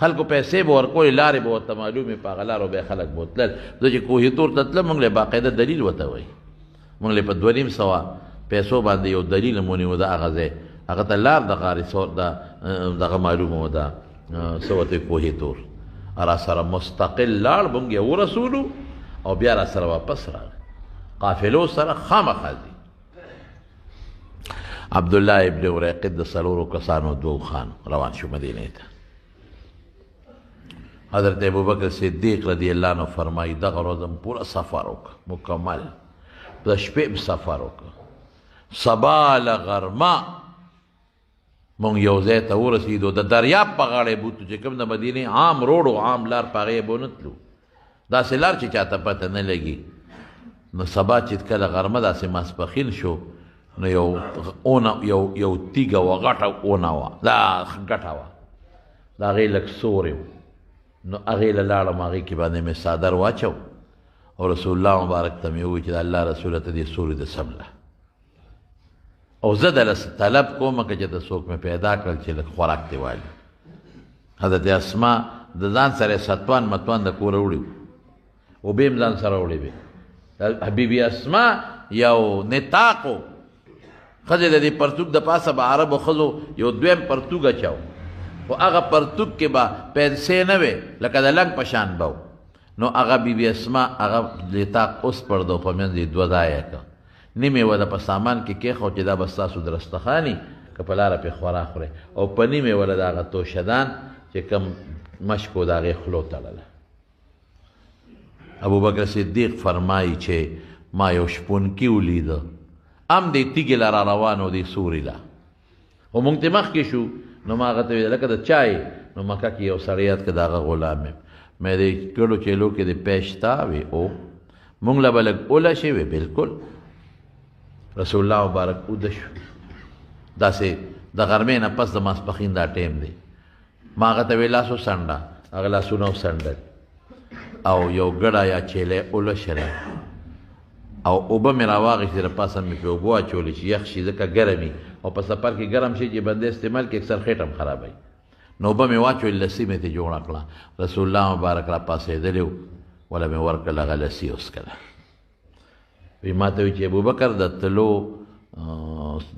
خلکو پیسې به ورکولې لارې به ورته معلومې په هغه لارو به یې خلک به تلل زه چې کوهي تور ته تلم موږ له باقاعده دلیل ورته وایي موږ له په 2,500 پیسو باندې یو دلیل مو نیو د هغه ځای هغه ته لار د غارې دغه معلومه وه دا څه ورته کوهي تور را سره مستقل لاړ موږ یې ورسولو او بیا را سره واپس راغی قافلو سره خامخا ځي عبدالله ابن اریقط د 4 کسانو 2 خان روان شو مدینې ته حضرت ابوبکر صدیق رضی الله عنه فرمایي دغه ورځ هم پوره سفر وکړه مکمل د شپې هم سفر وکړه سبا له غرمه مونږ یو ځای ته ورسېدو د دریاب په غاړه بوتو چې کوم د مدینې عام روډ و عام لار په هغې به ونه تلو داسې لار چې چاته پته نه لګي نو سبا چې کله غرمه داسې ماسپښین شو نو یو تیږه وه غټه اونه وه دا ګټه وه د هغې لږ سورې و نو هغې له لاړم هغې کې باندې مې څادر واچو او رسول الله مبارک ته مې ووایي چې د الله رسوله ته دې سورې د سمله او زه دله طلب کوم که چې د څوک مې پیدا کړل چې لږ خوراک دې والي حضرت اسما د ځان سره ستوان متوان د کوره وړي اوبه هم ځان سره وړي وې حبیبي اسما یو نطاق و ښځې د دې پرتوګ د پاسه به عربو ښځو یو دویم پرتوګ اچاو خو هغه پرتوګ کې به پیسې نه وې لکه د لنګ په شان به نو هغه بیبي اسما هغه نطاق اوس پردو په منځ یې دوه ځایه کړه نیمې وله په سامان کې کېښود چې دا به ستاسو د رستخاني که په لاره پې خورا خورئ او په نیمې وله د هغه توشدان چې کوم مشک و د هغې خولو تړله ابوبکر صدیق فرمایي چې ما یو شپونکي ولیده هم دې تیږې له را روان و دې سوري له خو مونږ ته مخکې شو نو ما هغه ته ویل لکه د چای نو مکه کې یو سړی یاد که د هغه غلام یم مې دې ګډو چیلو کې د پیش تا وی او مونږ له به لږ اوله شي وی بلکل رسول الله مبارک اوده شو داسې د غرمې نه پس د ماسپښین دا ټیم دی ما هغه ته وی لاس وڅنډه هغه لاسونه وڅنډل او یو ګډه یا چیلی اوله شری او اوبه مې راواغېستې د پاسه مې پې اوبه واچولې چې یخ شي ځکه ګرمي او په سفر کې ګرم شي چې بنده استعمال کې اکثر خېټه هم خرابوي نو اوبه مې واچولې لسي مې ترې جوړه کړه رسول الله مبارک را پاسېدلی و وله مې ورکړل هغه لسي وڅکله وی ما ته وی چې ابوبکر د تلو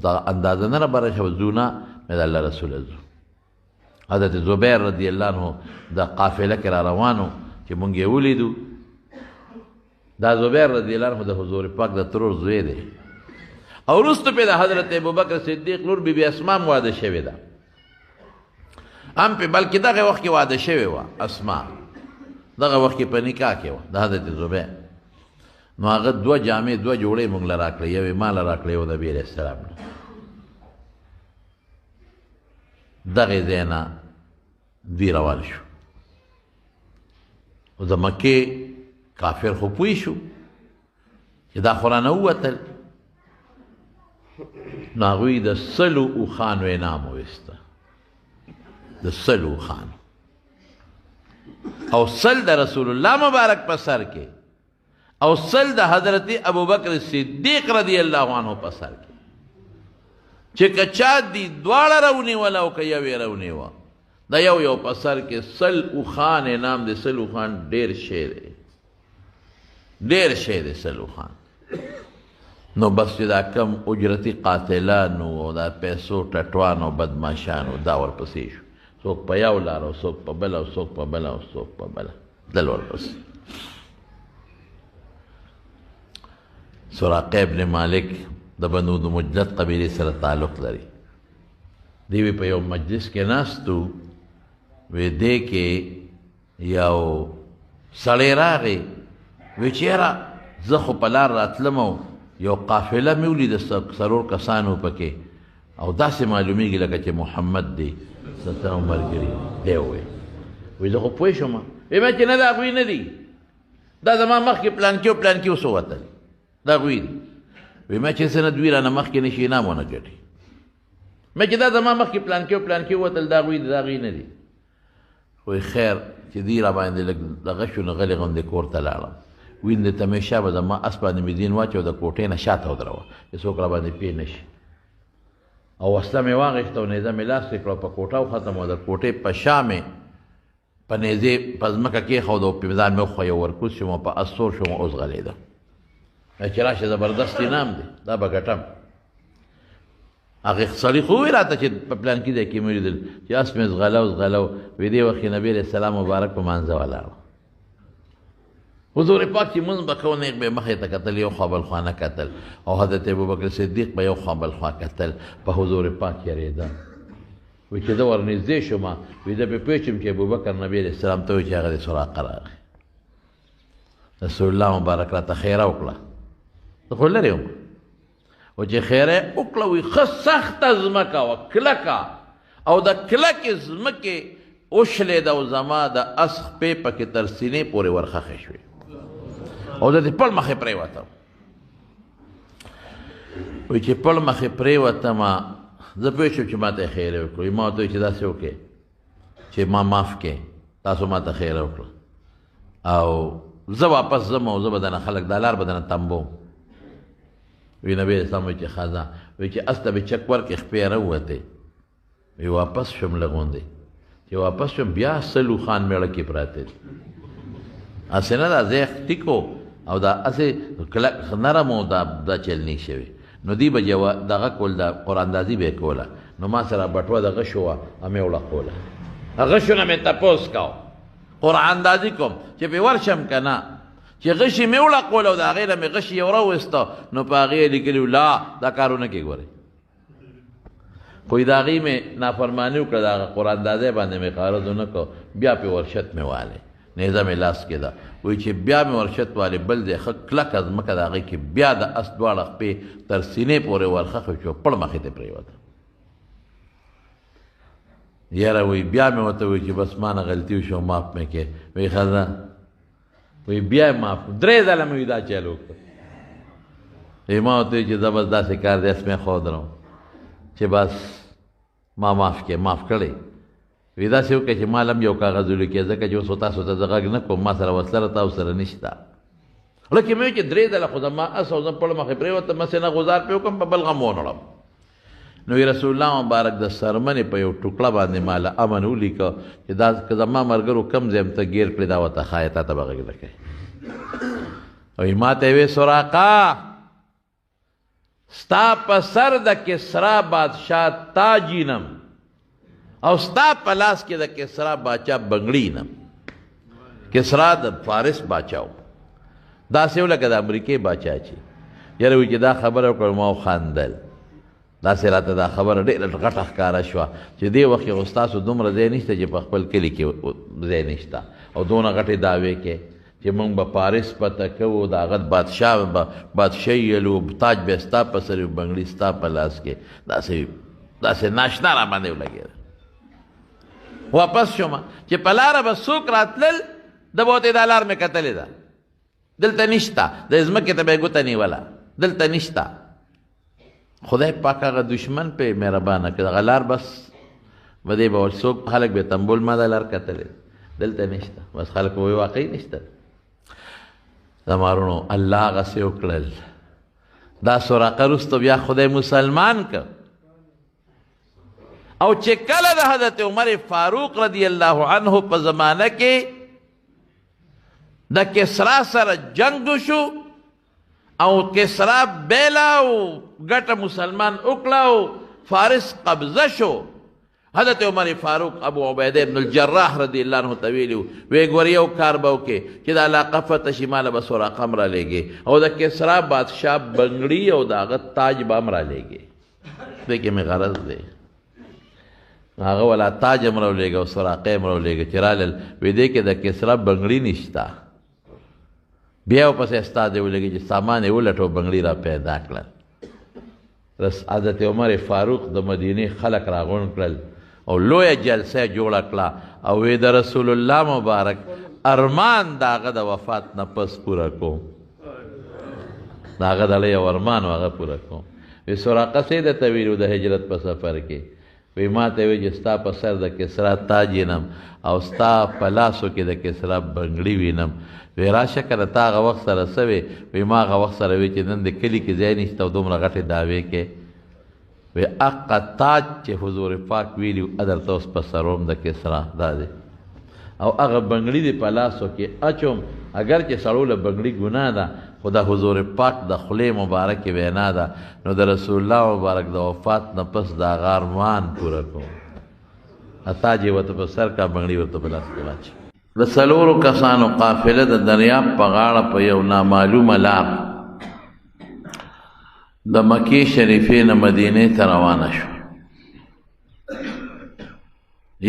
دا اندازه نه رابره شوه ځو نه مې د الله رسوله ځو حضرت زبیر رضی الله عنه د قافله کې را روانو چې مونږ یې ولیدو دا زبیر رضی الله عنه د حضور پاک د ترور زوی دی او وروسته پې د حضرت ابوبکر صدیق لور بیبي اسما هم واده شوې ده هم پې بلکې دغه وخت کې واده شوې وه اسما دغه وخت کې په نکاح کې وه د حضرت زبیر نو هغه دوه جامې دوه جوړې مونږ له راکړې یو یې ما له راکړې و نبي علیه السلام نه دغې ځای نه دوی روان شو او د مکې کافر خو پوه شو چې دا خو رانه ووتل نو هغوی د سلو اوښانو انعام وویسته د سلو اوښانو او سل د رسول الله مبارک په سر کې او سل د حضرت ابوبکر صدیق رضی الله عنه په سر کې چې که چا دي دواړه راونیوله او که یو یې راونیوه دا یو په سر کې سل اوښان انعام دی سل اوښان ډېر شی دی ډېر شی دی سل اوښان نو بس چې دا کم اجرتي قاتلانو او دا پیسو ټټوانو بدماشانو دا ورپسې شو څوک په یو لار او څوک په بله او څوک په بله او څوک په بله دل ورپسې سراقه ابن مالک د بنو د مجلد قبیلې سره تعلق لري دی په یو مجلس کې ناستو وی دې کې یو سړی راغی وی چې یاره زه خو په لار راتلم او یو قافله مې ولیده څلور کسانو پکې او داسې معلومیږي لکه چې محمد دی ستاسو ملګري دی وی زه خو پوه شوم وی ما چې نه دا هغوی نه دي دا زما مخکې پلانکي او پلانکي اوس ووتل دا هغوی دي وی ما چې څه نه دوی رانه مخکې نشي انعام ونه ګټي ما چې دا زما مخکې پلانکي او پلانکي ووتل دا هغوی دي دا هغوی نه دي خو خیر چې دوی را باندې لږ دغه شو نو غلې غوندې کور ته لاړم ویندې ته مې شا به زما اس باندې مې دین واچو د کوټې نه شاته ودروه چې څوک را باندې پې نه شي او وسله مې واغېسته او نیزه مې لاس کړه په کوټه وختم او د کوټې په شا مې په نیزې په ځمکه کېښود او په ځان مې وښویه ورکوز شوم او په اس سور شوم اوس غلېدم چې راشه زبردست انعام دی دا به ګټم هغې سړي خو وویل راته چې په پلانکي ځای کې مې ولیدل چې اس مې ځغلو وی دې وخت کې نبي علیه السلام مبارک په مانځه ولاړ حضور پاک چې مونځ به کو نیغ به یې مخې ته کتل یو خوا بل خوا نه کتل او حضرت ابوبکر صدیق به یو خوا بل خوا کتل په حضور پاک یېرېده وی چې زه ورنږدې شوم وی زه پې پوه شوم چې ابوبکر نبي علیه السلام ته وایي چې هغه د سراقه راغی رسول الله مبارک راته خیره وکړه زه خو لرې وم و چې خیره یې وکړه وایي ښه سخته ځمکه وه کلکه او د کلکې ځمکې وشلېده او زما د اس خپې پکې تر سینې پورې ورخښې شوې او زه د پړ مخې پرېوتم وایي چې پړ مخې پرېوتمه زه پوه شوم چې ما ته یې خیره وکړو ما ورته وایي چې داسې وکړې چې ما معاف کړې تاسو ما ته خیره وکړه او زه واپس ځم او زه به دنه خلک دا لار به دنه تمبوم. وی نبی اسلام وی چې ښه وی چې اس ته به چک ورکې خپې راووتې. وی واپس شوم لږوندې چې واپس شوم بیا سلو خان میړه کې پراته دي. هسې نه دا ځای ټیکو او دا هسې کلک نرم او دا چل نه شوي. نو دی به دغه کول دا قراندازي به یې کوله. نو ما سره بټوه د غشو وه همې وړقوله. غشو نه مې تپوس کو قراندازي کوم چې پې ورشم که نه چې غشي مې وړقول او د هغې نه مې غشي یو راویسته نو په هغې یې لیکلي لا دا کارونه کې ګورئ. خو د هغې مې نافرماني وکړه د هغه قراندازۍ باندې مې قرض ونه کړ. بیا پې ورشت مې والی نیزه مې لاس کې ده. وایي چې بیا مې ورشت والی بل ځای ښه کلکه ځمکه د هغې کې بیا د اس دواړه خپې تر سینې پورې ورخښې شو پړ مخې ته پرېوته. یاره وی بیا مې ورته وی چې بس ما نه غلطي وشو معاف مې کې. وی ښه ده وی بیا یې معاف 3 ځله مې وي دا چل وکړ. وی ما ورته وی چې زه بس داسې کار دی اس مې ښودرم چې بس ما معاف کې معاف کړی. وی داسې وکړه چې ما لم یو کاغذ ولیکې ځکه چې اوس تاسو ته زه غږ نه کوم ما سره وسله تاسو سره نشته. لکه مې وی چې 3 ځله خو زما اس او زه پړ مخې پرېوتم مسې نه غزار پې وکړم په بل غم ونړم. نو رسول الله مبارک د سرمنې په یو ټوکړه باندې ماله امن ولیکه چې دا که زما ملګرو کم ځای ته ګیر کړې دا ورته ښایه تا ته به غږ نه کوي. وایي ما ته یې وې سراقه ستا په سر د کسرا بادشاه تاج وینم او ستا په لاس کې د کسرا باچا بنګړي وینم. کسرا د فارس باچا و داسې و لکه د امریکې باچا چې یاره وایي چې دا خبره وکړه ما وخندل. داسې راته دا خبره ډېره غټه ښکاره شوه چې دې وخت کې خو ستاسو دومره ځای نشته چې په خپل کلي کې ځای نشته او دونه غټې دعوې کې چې موږ به پاریس پته کوو د هغه بادشاه به بادشاهي یلو تاج به ستا په سر وي بنګړي ستا په لاس کې داسې ناشنا را باندې ولګېده. واپس شوم چې په لاره به څوک راتلل د به ورته دا لار مې کتلې ده دلته نشته د ځمکې ته به یې ګوته نیوله دلته نشته. خدای پاک هغه دشمن پې مهربانه کړه هغه لار بس به دی به څوک خلک به تنبول ما دا لار کتلې دلته نشته بس خلک به وایي واقعي نشته. زما وروڼو الله هغسې وکړل دا سراقه وروسته بیا خدای مسلمان که او چې کله د حضرت عمر فاروق رضی الله عنه په زمانه کې د کسرا سره جنگ وشو او کسرا بیلا او ګټه مسلمان وکړه او فارس قبضه شو. حضرت عمر فاروق ابو عبیده ابن الجراح رضی الله عنه ته ویلي وی ګورې یو کار به وکړې چې د علاقه فتح شي ماله به سراقه هم رالیږې او د کسرا بادشاه بنګړي او د هغه تاج به هم رالیږې. دې کې مې غرض دی هغه والا تاج هم راولېږه او سراقه هم راولېږه چې رالل وی دې کې د کسرا بنګړي نشته بیا ورپسې ستا دې ولګي چې سامان یې ولټو بنګړي را پیدا کړل. حضرت عمر فاروق د مدینې خلک راغونډ کړل او لویه جلسه جوړه کړه او وی د رسول الله مبارک ارمان د هغه د وفات نه پس پوره کوم د هغه د یو ارمان و هغه پوره کوم. وی سراقه څه درته ویلي د هجرت په سفر کې وی ما ته وی چې ستا په سر د کسرا تاج وینم او ستا په لاسو کې د کسرا بنګړي وینم. وی راشه که د تا هغه وخت سره څه وی وی ما هغه وخت سره وی چې نن د کلي کې ځای نشته او دومره غټې دعوې کې وی اقا تاج چې حضور پاک ویلي درته اوس په سروم د کسرا دا دی او هغه بنګړي دې په لاسو کې اچوم اگر چې سړو له بنګړي ګناه ده خو د حضور پاک د خولې مبارکې وینا ده نو د رسول الله مبارک د وفات نه پس د هغه ارمان پوره کوم. تاج یې ورته په سر کا بنګړي ورته په لاس کې واچوي. د څلورو کسانو قافله د دریاب په غاړه په یو نامعلومه لار د مکې شریفې نه مدینې ته روانه شو.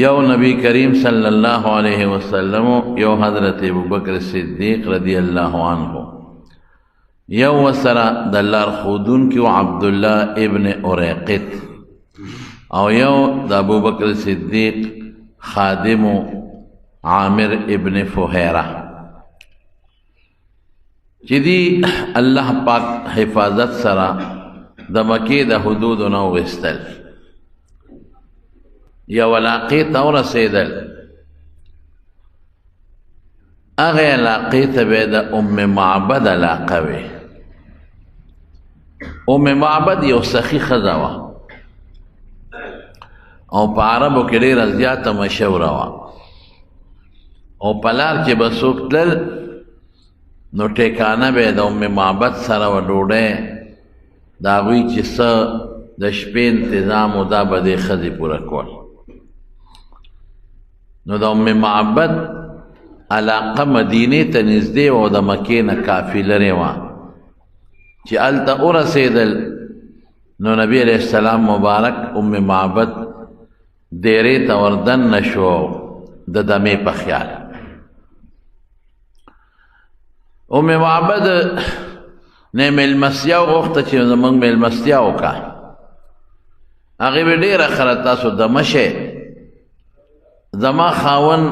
یو نبی کریم صلی الله علیه وسلم یو حضرت ابوبکر صدیق رضی الله عنه یو وسره د لارښودونکي عبدالله ابن اریقط او یو د ابوبکر صدیق خادمو عامر ابن فهیره چې دی الله پاک حفاظت سره د مکې د حدودو نه وویستل یو علاقې ته ورسېدل. هغه علاقې ته به د ام معبد علاقه وي. ام معبد یو سخی ښځه وه او په عربو کې ډېره زیاته مشهوره وه او په لار کې به څوک تلل نو ټیکانه به د ام معبد سره و ډوډۍ د هغوی چې څه د شپې انتظام و دا به دې ښځې پوره کول. نو د ام معبد علاقه مدینې ته نږدې وه او د مکې نه کافي لرې وه چې هلته ورسېدل نو نبي علیه السلام مبارک ام معبد دیرې ته وردننه شو د دمې په خیال. ام معبد نه میلمستیا وغوښته چې زموږ میلمستیا وکړه. هغې به ډېره ښه تاسو دمه شئ، زما خاوند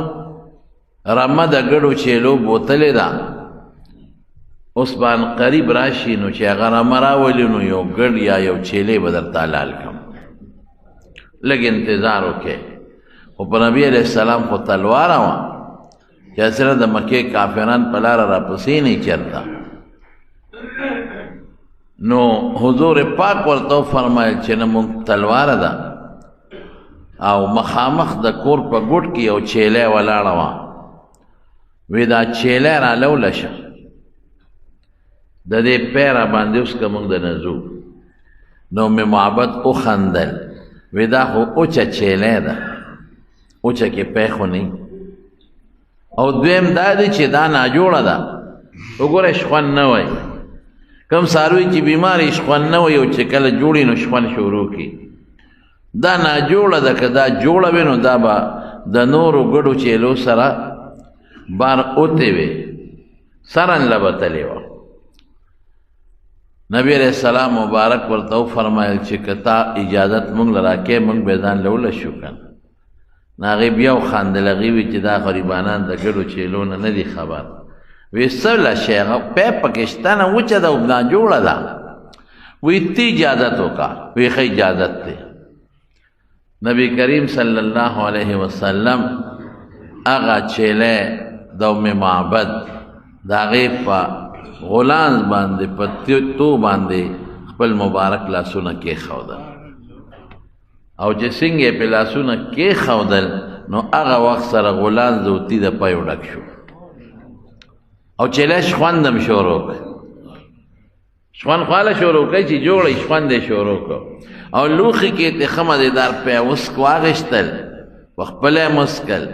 رمه د ګډو چیلو بوتلې ده، اوس بان قریب راشي نو چې هغه رمه راولي نو یو ګډ یا یو چیلې به درته حلال کړم، لږ انتظار وکړئ. خو په نبي علیه السلام خو تلواره وه چې اصلا د مکې کافران په لاره راپسې نه چېرته. نو حضور پاک ورته وفرمایل چې نه مونږ تلواره ده او مخامخ د کور په ګوټ کې یو چیلی ولاړه وه، وی دا چیلی رالوله شه د دې پیره باندې اوس که مونږ د نه ځو. نو ام معبد وخندل، وی دا خو اوچه چیلی ده، اوچه کې پی خو نه. او دویم دا دی چې دا ناجوړه ده، وګوره شخوند نه وی. کم څاروي چې بیمار شخوند نه وی او چې کله جوړي نو شخوند شروع کړي. دا ناجوړه ده، که دا جوړه وي نو دا به د نورو ګډو چیلو سره بار اوتې وي، سرن لبتلې وه. نبی علیہ السلام مبارک ورته وفرمایل چې که تا اجازت مونږ له راکې مونږ به ځان له ولشو که نه. نو هغې بیا وخندل، هغې وي چې دا غریبانان د ګډو چیلو نه نه دي خبر. وی څه له شی هغه پی پکې شته نه، وچه ده او ناجوړه ده. وی ته اجازت وکړه. وی ښه اجازت دی. نبی کریم صلی الله علیه وسلم هغه چیلی د ام معبد د هغې په غلانځ باندې په تو باندې خپل مبارک لاسونه کېښودل او چې څنګه یې پې لاسونه کېښودل نو هغه وخت سره غلانځ د اوتي د پیو ډک شو او چیلی شخوند هم شروع کړ. شخوند خو هله شروع کړی چې جوړی شخوند یې شروع کړ او لوښي کې یې ښه مزېدار پیوسک واخېستل، په خپله یې مسکل،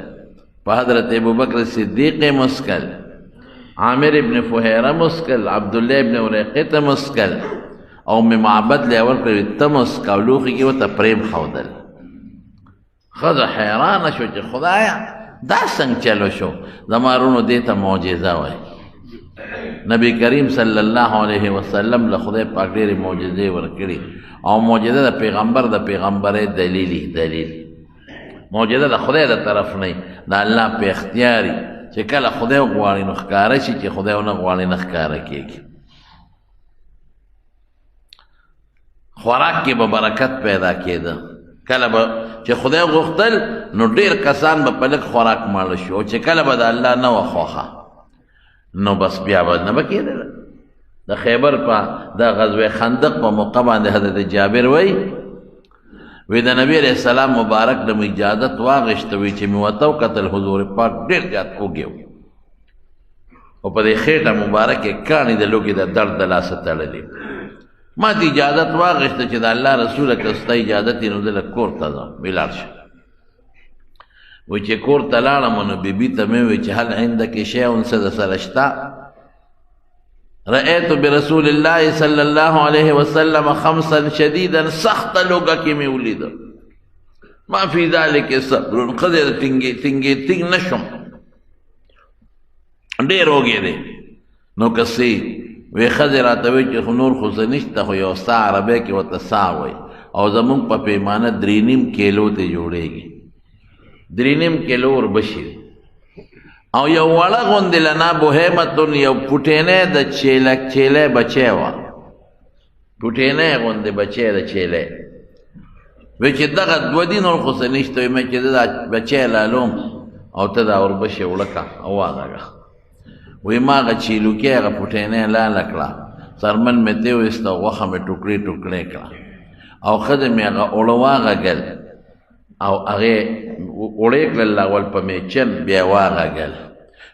په حضرت ابوبکر صدیق یې مسکل، عامر ابن فهیره مسکل، عبدالله ابن اریقې ته مسکل او ام معبد له اول کړی ته مسک او لوښي کې ورته پریم ښودل. ښځه حیرانه شو چې خدایه دا څنګه چلو شو؟ زما وروڼو دې ته معجزه وایي. نبی کریم صلی الله علیه وسلم له خدای پاک ډېرې معجزې ورکړي او معجزه د پیغمبر د پیغمبرۍ دلیل معجزه د خدای د طرف نه د الله په اختیاري چې کله خدای وغواړي نو ښکاره شي، چې خدای ونه غواړي نه ښکاره کېږي. خوراک کې به برکت پیدا کېده، کله به چې خدای غوښتل نو ډېر کسان به په لږ خوراک ماړه شي او چې کله به د الله نه وه خوښه نو بس بیا به نه به کېدله. د خیبر په د غزوه خندق په موقع باندې حضرت جابر وی د نبی علیہ السلام مبارک نه مې اجازت واغېسته، وی چې مې ورته وکتل حضور پاک ډېر زیات وږی و او په دې خېټه مبارکې کاڼي د لوږې د درد د لاسه تړلي. ما ته اجازت واغېسته چې د الله رسوله که ستا اجازت یې نو زه لږ کور ته ځم، وی لاړ شه. وی چې کور ته لاړم نو بیبي ته مې وی چې هل عندک شیء څه د سره شته؟ رأیت برسول الله صلی الله علیه وسلم خمسا شدیدا، سخته لوږه کې مې ولیده. ما فی ذلک صبر، ښځې ټینګې نه شم، ډېر وږی دی. نو که څه وی ښځې راته وی چې خو نور خو څه نشته، خو یو سا عربۍ کې ورته سا وایي او زمونږ په پیمانه 3.5 کیلو ته جوړېږي، 3.5 کیلو وربشي او یو وړه غوندې لنا بوهیمتون، یو پوټینی د چیلی بچی وه، پوټینی غوندې بچی د چیلی. وی چې دغه 2 دي نور خو څه نشته. وی مې چې زه دا بچی لالوم او ته دا وربشې وړه که او واغږه. وی ما هغه چیلوکې هغه پوټینۍ لاله کړه څرمن مې تې وایسته غوښه مې ټوکړې ټوکړې کړه او ښځې مې هغه اوړه واغږل او هغې اوړې کړل اول په میچن بیا یې واغږل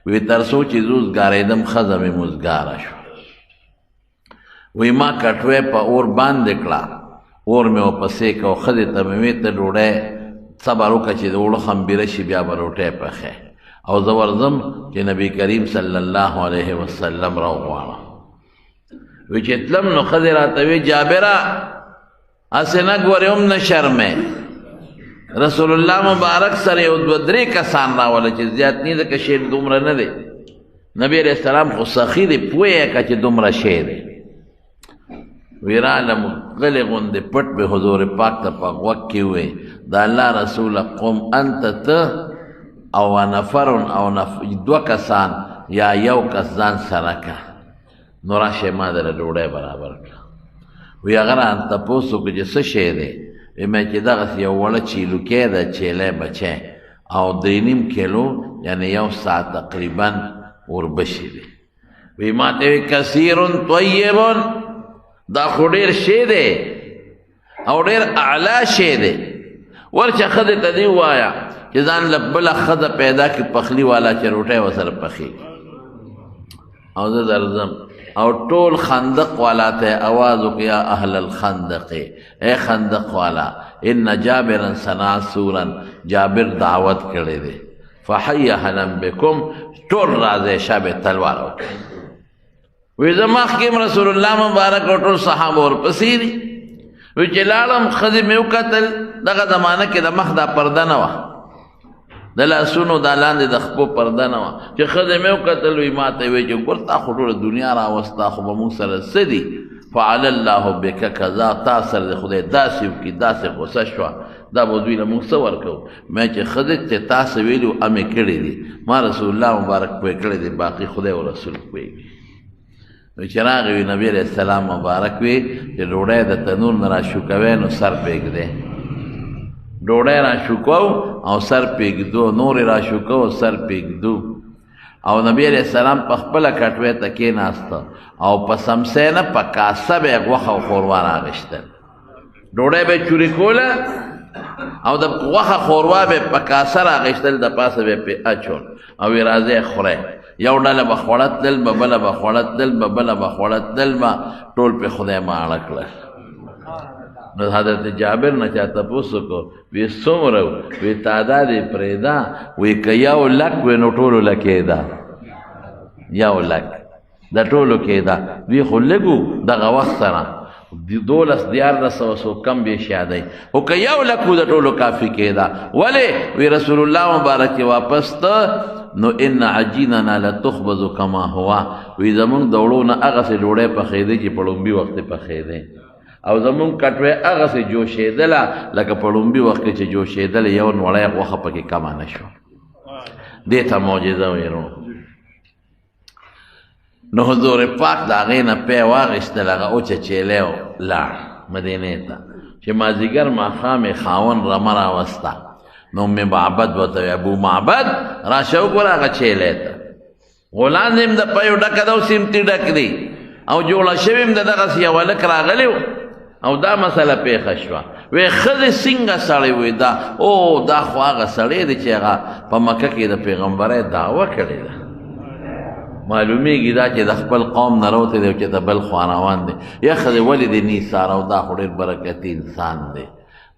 وی تر څو چې زه وزګارېدم ښځه مې مزګاره شوه وی ما کټوۍ په اور باندې کړه اور مې ورپسې کړه او ښځې ته مې وې ته ډوډۍ صبر وکړه چې د اوړه خمبیره شي بیا به روټۍ پخې او زه ورځم چې نبي کریم صلی الله علیه وسلم راوغواړم وی چې تلم نو ښځې راته وی جابره هسې نه ګورې هم نه شرمې رسول الله مبارک سره یو دوه درې کسان راوله چې زیات نه ځکه شی دومره نه دی نبی علیه السلام خو سخي دی پوه یې کړه چې دومره شی دی وی رالم غلې غوندې پټ به حضور پاک ته په غوږ کې ووی د الله رسوله قم انت ته او نفرون او دوه کسان یا یو کس ځان سره که نو راشئ ما دله ډوډۍ برابر کړه وی هغه رانه تپوس وکړه چې څه شی دی وی مې چې دغسې یو وړه چیلوکۍ ده چیلی بچی او 3.5 کیلو یعنی 1 ساعت تقریبا وربشي دی وی ما ته وی کثیر طیب دا خو ډېر شی دی او ډېر اعلی شی دی ورشه ښځې ته دې ووایه چې ځان له بله ښځه پیدا کړي پخلي والا چې روټۍ ورسره پخېږي او زه درځم او ټول خندق والا ته آواز وکړه یا اهل الخندق اے خندق والا ان جابرا صنع سورا جابر دعوت کړی دی فحی اهلا بکم ټول راځئ شابه تلوار وکړئ وی زه مخکې رسول الله مبارک او ټول صحابه ورپسې دي وی چې لاړم ښځې مې وکتل دغه زمانه کې د مخ دا پرده نه وه د لاسونو دا لاندې د خپو پرده نه وه چې ښځې مې وکتل وی ما ته وی چې ګور تا خو ټوله دنیا راوستا خو به موږ سره څه دي فعل الله بک کذا تا سره د خدای داسې وکړي داسې غوسه شوه دا به دوی له موږ څه ورکوو مې چې ښځې چې تاسې ویلي و امې کړي دي ما رسول الله مبارک پوه کړی دی باقي خدای او رسول پوهېږي نو چې راغی وي نبي علیه السلام مبارک وي چې ډوډۍ د تنور نه را شوکوی نو سر پرېږدی ډوډۍ را شوکو او سر پرېږدو نورې را شوکو او سر پرېږدو او نبي علیه السلام په خپله کټوۍ ته کېناسته او په سمسۍ نه په کاسه به یې غوښه او ښوروا راغېشتل ډوډۍ به یې چورې کوله او د غوښه ښوروا به یې په کاسه راغېشتل د پاسه به یې پرې اچول او وی راځئ خورئ یو ډله به خوړه تلل به بله به خوړه تلل به بله به خوړه تلل به ټول پرې خدای ماړه کړل نو حضرت جابر نه چا تپوس وکړو وی څومره وی تعداد یې پرېږده وی که 1 لک وی نو ټولو له کېده 1 لک د ټولو کېده دوی خو لږ وو دغه وخت سره 12 څو کم به شادی خو که 1 لک وو د ټولو کافي کېده ولې وی رسول الله مبارک یې واپس ته نو ان عجیننا لتخبز کما هو وی زمونږ د وړو نه هغسې ډوډۍ پخېدی چې په لومبي وخت یې پخېدی او زمونږ کټوۍ هغسې جوشېدله لکه په لومبي وخت کې چې جوشېدله یو نوړی غوښه پکې کمه نه شوه دې ته معجزه ویلو نو حضور پاک د هغې نه پی واخېستل هغه وچچېلی لاړ مدینې ته چې مازدیګر ماښام یې خاوند رمه راوسته نو ام معبد ورته وی ابو معبد راشه وګوره هغه چیلی ته غولان هم د پیو ډکه ده او سیمتي ډک دی او جوړه شوي هم د دغسې یو هلک راغلی و او دا مسله پیښه شوه وی ښځې څنګه سړی وی دا او دا خو هغه سړی دی چې هغه په مکه کې د پیغمبرۍ دعوه کړې ده معلومیږي دا چې د خپل قوم نه راوتی دی او چې د بل خوا روان دی یا ښځې ولې دې نیساره او دا خو ډېر برکتي انسان دی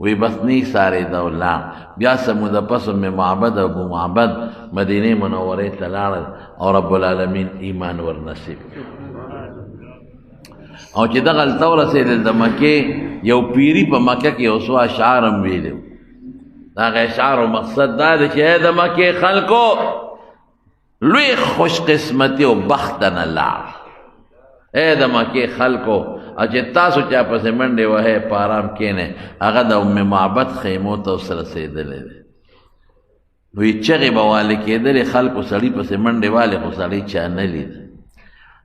وی بس نیسارېده او لاړ بیا څه موده پس ام معبد او ابو معبد مدینې منورې ته لاړل او رب العالمین ایمان ورنصیب او چې دغلته ورسېدل د مکې یو پیري په مکه کې یو څو اشعار هم ویلي و د هغه اشعارو مقصد دا دی چې ای د مکې خلکو لوی خوش قسمتي او بخت نه لاړ ای د مکې خلکو او چې تاسو چا پسې منډې وهئ په ارام کښېنئ هغه د ام معبد خیمو ته ورسره رسېدلی دی وی چغې به والې کېدلې خلکو سړي پسې منډې والې خو سړی چا نه لید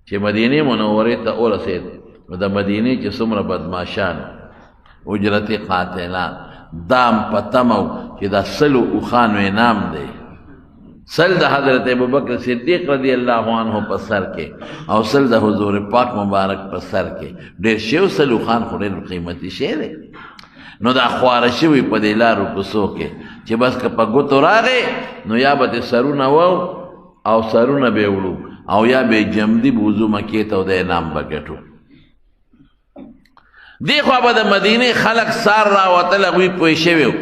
چې مدینې منورې ته ورسېد نو د مدینې چې څومره بدماشان اجرتي قاتلان دام په تمه چې دا 100 اوښانو انعام دی سل د حضرت ابوبکر صدیق رضی الله عنه په سر کې او سل د حضور پاک مبارک په سر کې ډېر شی سلو خان خو ډېر قیمتي شی دی نو دا خواره شوي په دې لارو کوڅو کې چې بس که په ګوتو راغې نو یا به دې سرونه وو او سرونه به وړو او یا به جمدي بوزو مکې ته او د انعام به ګټو دې خوا به د مدینې خلک سار راوتل هغوی پوه شوي وو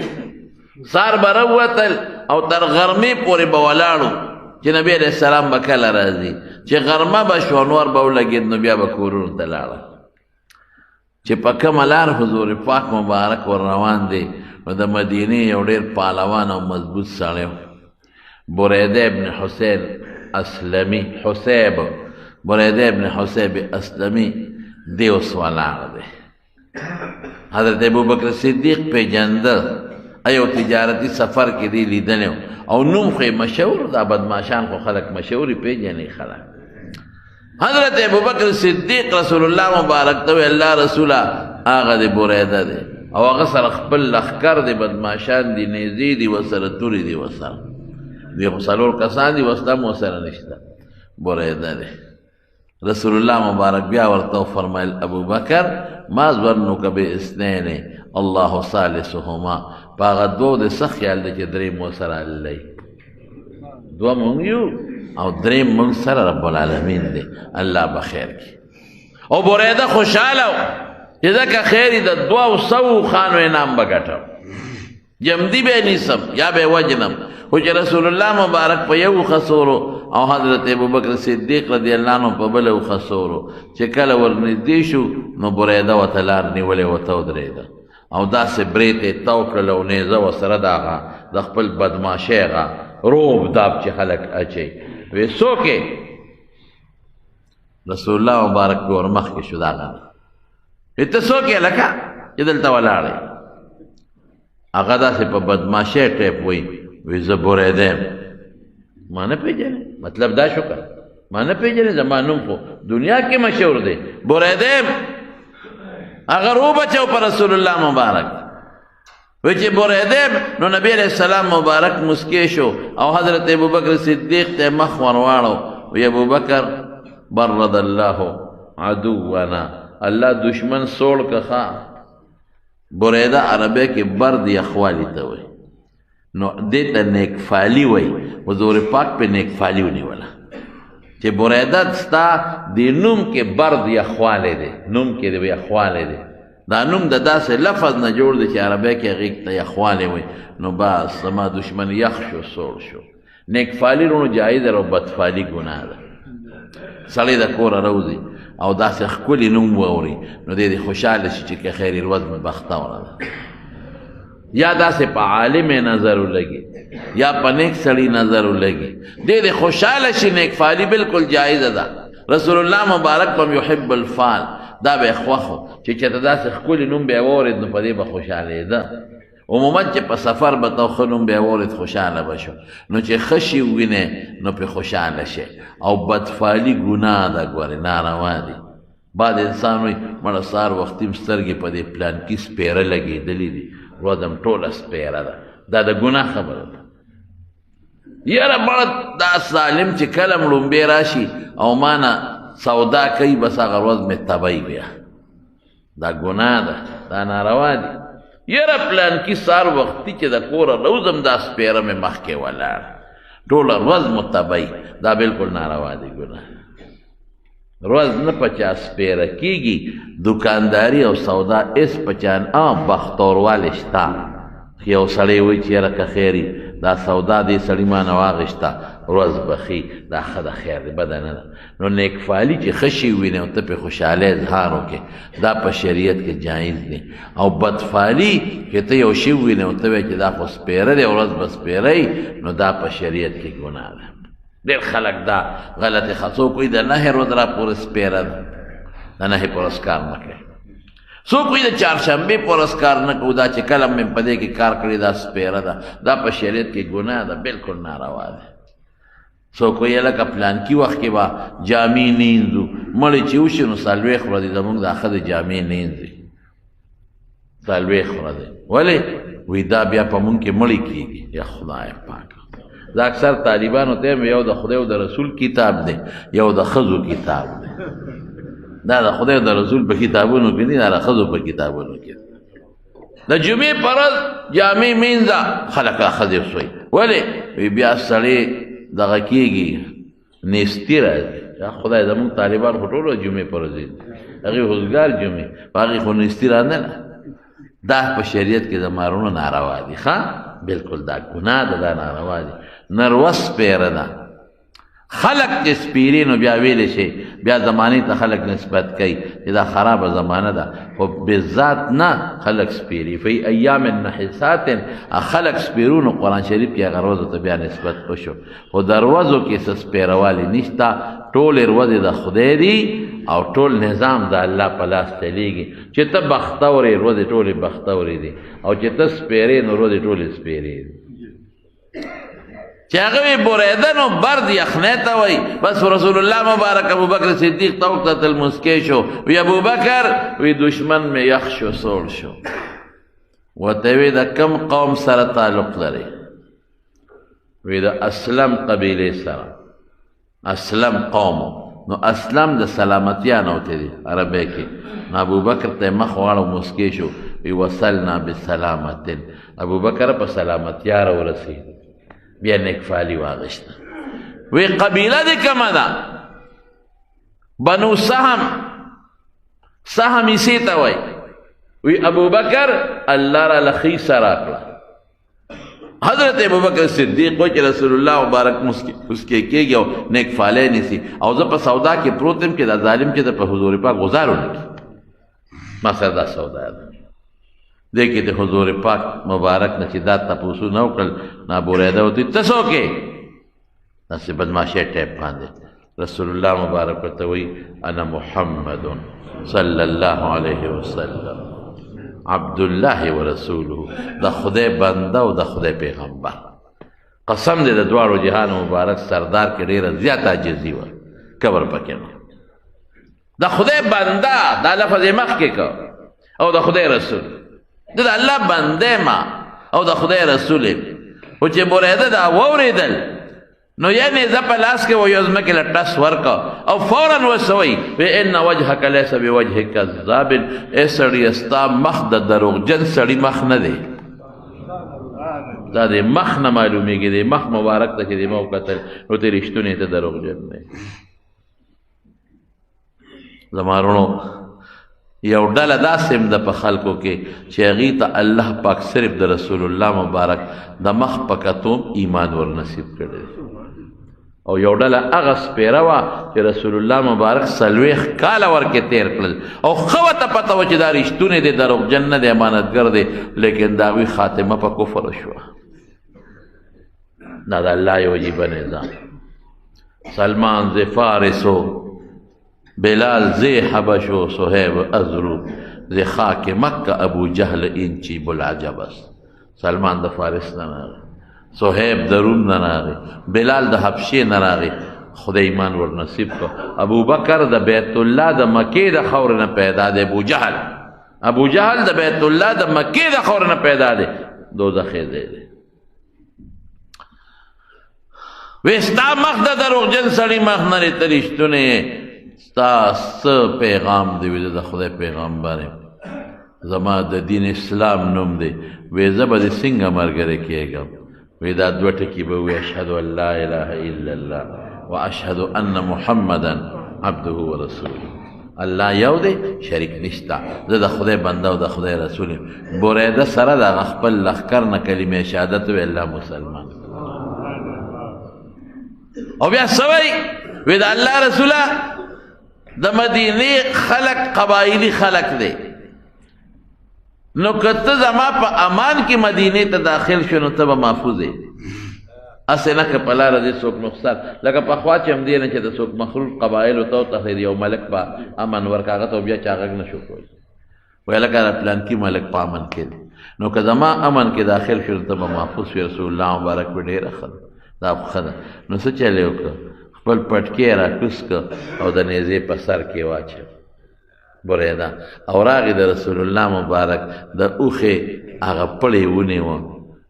سار به راوتل او تر غرمې پورې به ولاړو چې نبی علیه السلام به کله راځي چې غرمه به شو نور به ولګېد نو بیا به کورونو ته لاړل چې په کومه لار حضور پاک مبارک ور روان دی نو د مدینې یو ډېر پهلوان او مضبوط سړی و بریده ابن حسین اسلمي حسیب بریده ابن حسیب اسلمي دی اوس ولاړ دی حضرت ابوبکر صدیق پیژنده ایو تجارتی سفر کې دی لیدلی او نوم خو مشهور دا بدماشان خو خلک مشهوري پیژني خلک حضرت ابوبکر صدیق رسول الله مبارک ته الله رسوله هغه د بریده دی او هغه سره خپل لښکر دی بدماشان دی نیزې دی ورسره تورې دی ورسره دی خو څلور کسان دی وسله هم ورسره نشته بریده دی رسول الله مبارک بیا ورته فرمایل ابوبکر ما ظنک باثنین الله ثالثهما په هغه دوو د څه خیال دی چې درې مو سره الله دوه مونږ یو او درې مونږ سره رب العالمین دی الله به خیر کړي او بریده خوشحاله و چې ځکه خیر یې د 200 خانو انعام به ګټم جمدي به نیسم یا به وجنم خو چې رسول الله مبارک په یو خسورو او حضرت ابوبکر صدیق رضی الله عنه په بل خسورو چې کله ورنږدې شو نو بریده ورته لار نیولې ورته ودرېده او داسې برې ته یې تو کړله او نیزه ورسره د هغه د خپل بدماشۍ هغه روب داب چې خلک اچوي وی څوک رسول الله مبارک پې ور مخکې شو دا غنه ته څوک یې لکه چې دلته ولاړ یې هغه داسې په بدماشۍ ټیپ وی زه بریده یم ما نه پېژنې مطلب دا شو که ما نه پېژنې زما نوم خو دنیا کې مشهور دی بریده یم هغه رو بچو پر رسول الله مبارک وی چې بریده یم نو نبی علیه السلام مبارک مسکی شو او حضرت ابوبکر صدیق ته مخ ور واړو وی ابوبکر برد الله عدونا الله دشمن سوړ که ښه بریده عربی کې برد یخوالی ته وی نو دې ته نیکفالي وی حضور پاک په نیکفالي ونیوله چې بریده ستا د نوم کې برد یخوالی دی نوم کې د یخوالی دی دا نوم د داسې لفظ نه جوړ دی چې عربی کې هغې ته یخوالی وی نو بس زما دشمن یخ شو سوړ شو نیکفالي رونو جایز ده او بدفالي ګناه ده سړی د کوره راوځي او داسې ښکلي نوم واوري نو دې خوشحاله شي چې که خیر ورځ مې بختوره ده یا داسې په عالم نظر ولګي یا په نیک سړي نظر ولګي دې خوشحاله شي نیکفالي بالکل جایزه ده رسول الله مبارک په یحب الفال دا به خوښو چې چېرته داسې ښکلي نوم بیا واورېد نو په دې به خوشحالېده عموما چې په سفر به ته ښه نوم بیا واورېد خوشحاله به شو نو چې ښه شي ووینې نو پرې خوشحاله شي او بدفالي ګناه ده ګورې ناروا دي بعد انسان وایي مړه سهار وختي م سترګې په دې پلانکي سپېره لګېدلې دي ورځم ټوله سپېره ده دا د ګناه خبره ده یاره مړه دا ظالم چې کله مړومبې راشي او ما نه سودا کوي بس هغه ورځ مې تبی بیا دا ګناه ده دا ناروا دي یاره پلانکي سهار وختي چې د کوره راوځم دا سپېره مې مخکې ولاړ ټوله ورځ مو تبی دا بالکل ناروا دي ګناه روز نه 50 سپېره کېږي دکانداري او سودا اس 50 بختوروالی شته یو سړی وایي چې یاره که خیر دا سودا دې سړي ما نه واخېسته ورځ به ښي دا ښه ده خیر دی بده نه ده نو نیکفالي چې ښه شي ووینې او ته پرې خوشحالۍ اظهار وکړې دا په شریعت کې جایز دی او بدفالي چې ته یو شي ووینې او ته وایې چې دا خو سپېره دی ورځ به سپېره نو دا په شریعت کې ګناه ده ډېر خلک دا غلطې څوک وایي د نهې ورځ را پورې سپېره ده د نهې په ورځ کار نه کوي څوک وایي د چهارشنبې په ورځ کار نه کوو دا چې کله مې په دې کې کار کړی دا سپېره ده دا په شریعت کې ګناه ده بالکل ناروا ده څوک وایي لکه پلانکي وخت کې به جامې نه اینځو مړی چې وشي نو څلوېښت ورځې زموږ دا ښځې جامې نه اینځي څلوېښت ورځې ولې وایي دا بیا په مونږ کې مړی کېږي یا خدای پاک دا اکثر طالبانو ته یو د خدای او د رسول کتاب دی یو د ښځو کتاب دی دا د خدای او د رسول په کتابونو کې دي دا د ښځو په کتابونو کې د جمعې په ورځ جامې مینځه خلک ښځې سوی ولې بیا سړی دغه کېږي نیستي راځي خدای زمونږ طالبان خو ټولو جمعې په ورځ دي هغې روزګار جمعې په هغې خو نیستي رانده دا په شریعت کې د مارونو ناروا دي ښه بلکل دا ګناه ده دا ناروا دي نروه سپیره ده خلق چې سپیري نو بیا ویلی شي بیا زمانې ته خلق نسبت کوي چې دا خرابه زمانه ده خو بذات نه خلق سپیري فی ایام نحسات خلق سپیرو نو قرآن شریف کې هغه ورځو ته بیا نسبت وشو خو د ورځو کې څه سپیروالي نشته ټولې ورځې د خدای دي او ټول نظام د الله په لاس چلیږي چې ته بختورې ورځې ټولې بختورې دي او چې ته سپیرې نو ورځې ټولې سپیرې دي چې هغه وی بریده نو برد یخنۍ ته وایي بس رسول الله مبارک ابوبکر صدیق ته وکتل مسکی شو وی ابوبکر وی دشمن مې یخ شو سوړ شو ورته وی د کم قوم سره تعلق لري وی د اسلم قبیلې سره اسلم قوم نو اسلم د سلامتیا نه وته دي عربی کې نو ابوبکر ته مخ واړو مسکی شو وی وصلنا بسلامت ابوبکر په سلامتیا را ورسېد بیا نیکفالي واغشته وی قبیله دې کومه ده بنو سهم سهم یې ته وایي وی ابوبکر الله را لخیصه راکړه حضرت ابوبکر صدیق وایي چې رسول الله مبارک مسکی کېږي او نیکفالی نیسي او زه په سودا کې پروت یم چې دا ظالم چې د په حضور پاک غزار ونه کړي ما سره دا سودا ده دې کې د حضور پاک مبارک نه چې دا تپوسو نه وکړل نه بریده ورته ته څوک یې داسې بدماشۍ ټایپ باندې رسول الله مبارک ورته وایي انا محمد صلی الله علیه وسلم عبد الله ورسوله د خدای بنده او د خدای پیغمبر قسم دې د دواړو جهان مبارک سردار کې ډېره زیاته عاجزي وه کبر پکې نه د خدای بنده دا لفظ یې مخکې که او د خدای رسول د الله بنده ما او د خدای رسول او چې بریده دا واورېدل نو یعنې زه په لاس کې و یو ځمکې له ټس ورکه او فورا وسوئ وی ان وجهک لیس بوجه کذاب ای سړي ستا مخ د دروغجن سړي مخ نه دی دا د مخ نه معلومیږي د مخ مبارک ته چې د ما وکتل نو ته رښتونې ته دروغجن دی زما وروڼو یو ډله داسې هم ده په خلکو کې چې هغې ته الله پاک صرف د رسول الله مبارک د مخ په کتو ایمان ور نصیب کړی او یو ډله هغه سپیره وه چې رسول الله مبارک 40 کاله ورکې تیر کړل او ښه ورته پته وه چې دا رښتونی دی دروغجن نه دی امانتګر دی لیکن د هغوی خاتمه په کفر شوه دا د الله یو عجیبه نظام سلمان ز فارسو بلال زی حبش و صہیب ازرو زی خاک مکہ ابو جہل انچی بلعجب است سلمان دا فارس نراغی صہیب دا روم نراغی بلال دا حبشی نراغی خدا ایمان ور نصیب کو ابو بکر دا بیت اللہ دا مکی دا خورنا پیدا دے ابو جہل دا بیت اللہ دا مکی دا خورنا پیدا دے دو زخی دے وستا مخ دا دروغ جن سڑی مخ نری ترشتونے ستا څه پیغام دی وی د خدای پیغمبر زما د دین اسلام نوم دی وی زه به د څنګه ملګری کېږم وی دا دوه ټکي به وی اشهد ان لا اله الا الله واشهد ان محمدا عبده ورسوله الله یو دی شریک نشته زه د خدای بنده او د خدای رسول یم بریده سره د خپل لښکر نه کلمې شهادت وی الله مسلمان او بیا څه وی وی د الله رسوله د مدینه خلق قبایلی خلق دی نو کته زما په امان کې مدینه ته داخل شو نو ته به محفوظ یې اسې نه که په لاره دې څوک نقصان لکه پخوا چې هم دی نه چې د څوک مخلوط قبایلو ته وتښتېد یو ملک به امن ورکړه هغه ته بیا چا غږ نه شو کولی ویل لکه پلانکي ملک په امن کې دی نو که زما امن کې داخل شو ته به محفوظ شي رسول الله مبارک به ډېره ښه ده دا ښه ده نو څه چلی وکړه خپل پټکی را کوز که او د نیزې په سر کې واچو بریده او راغی د رسول الله مبارک د اوښې هغه پړې ونیوه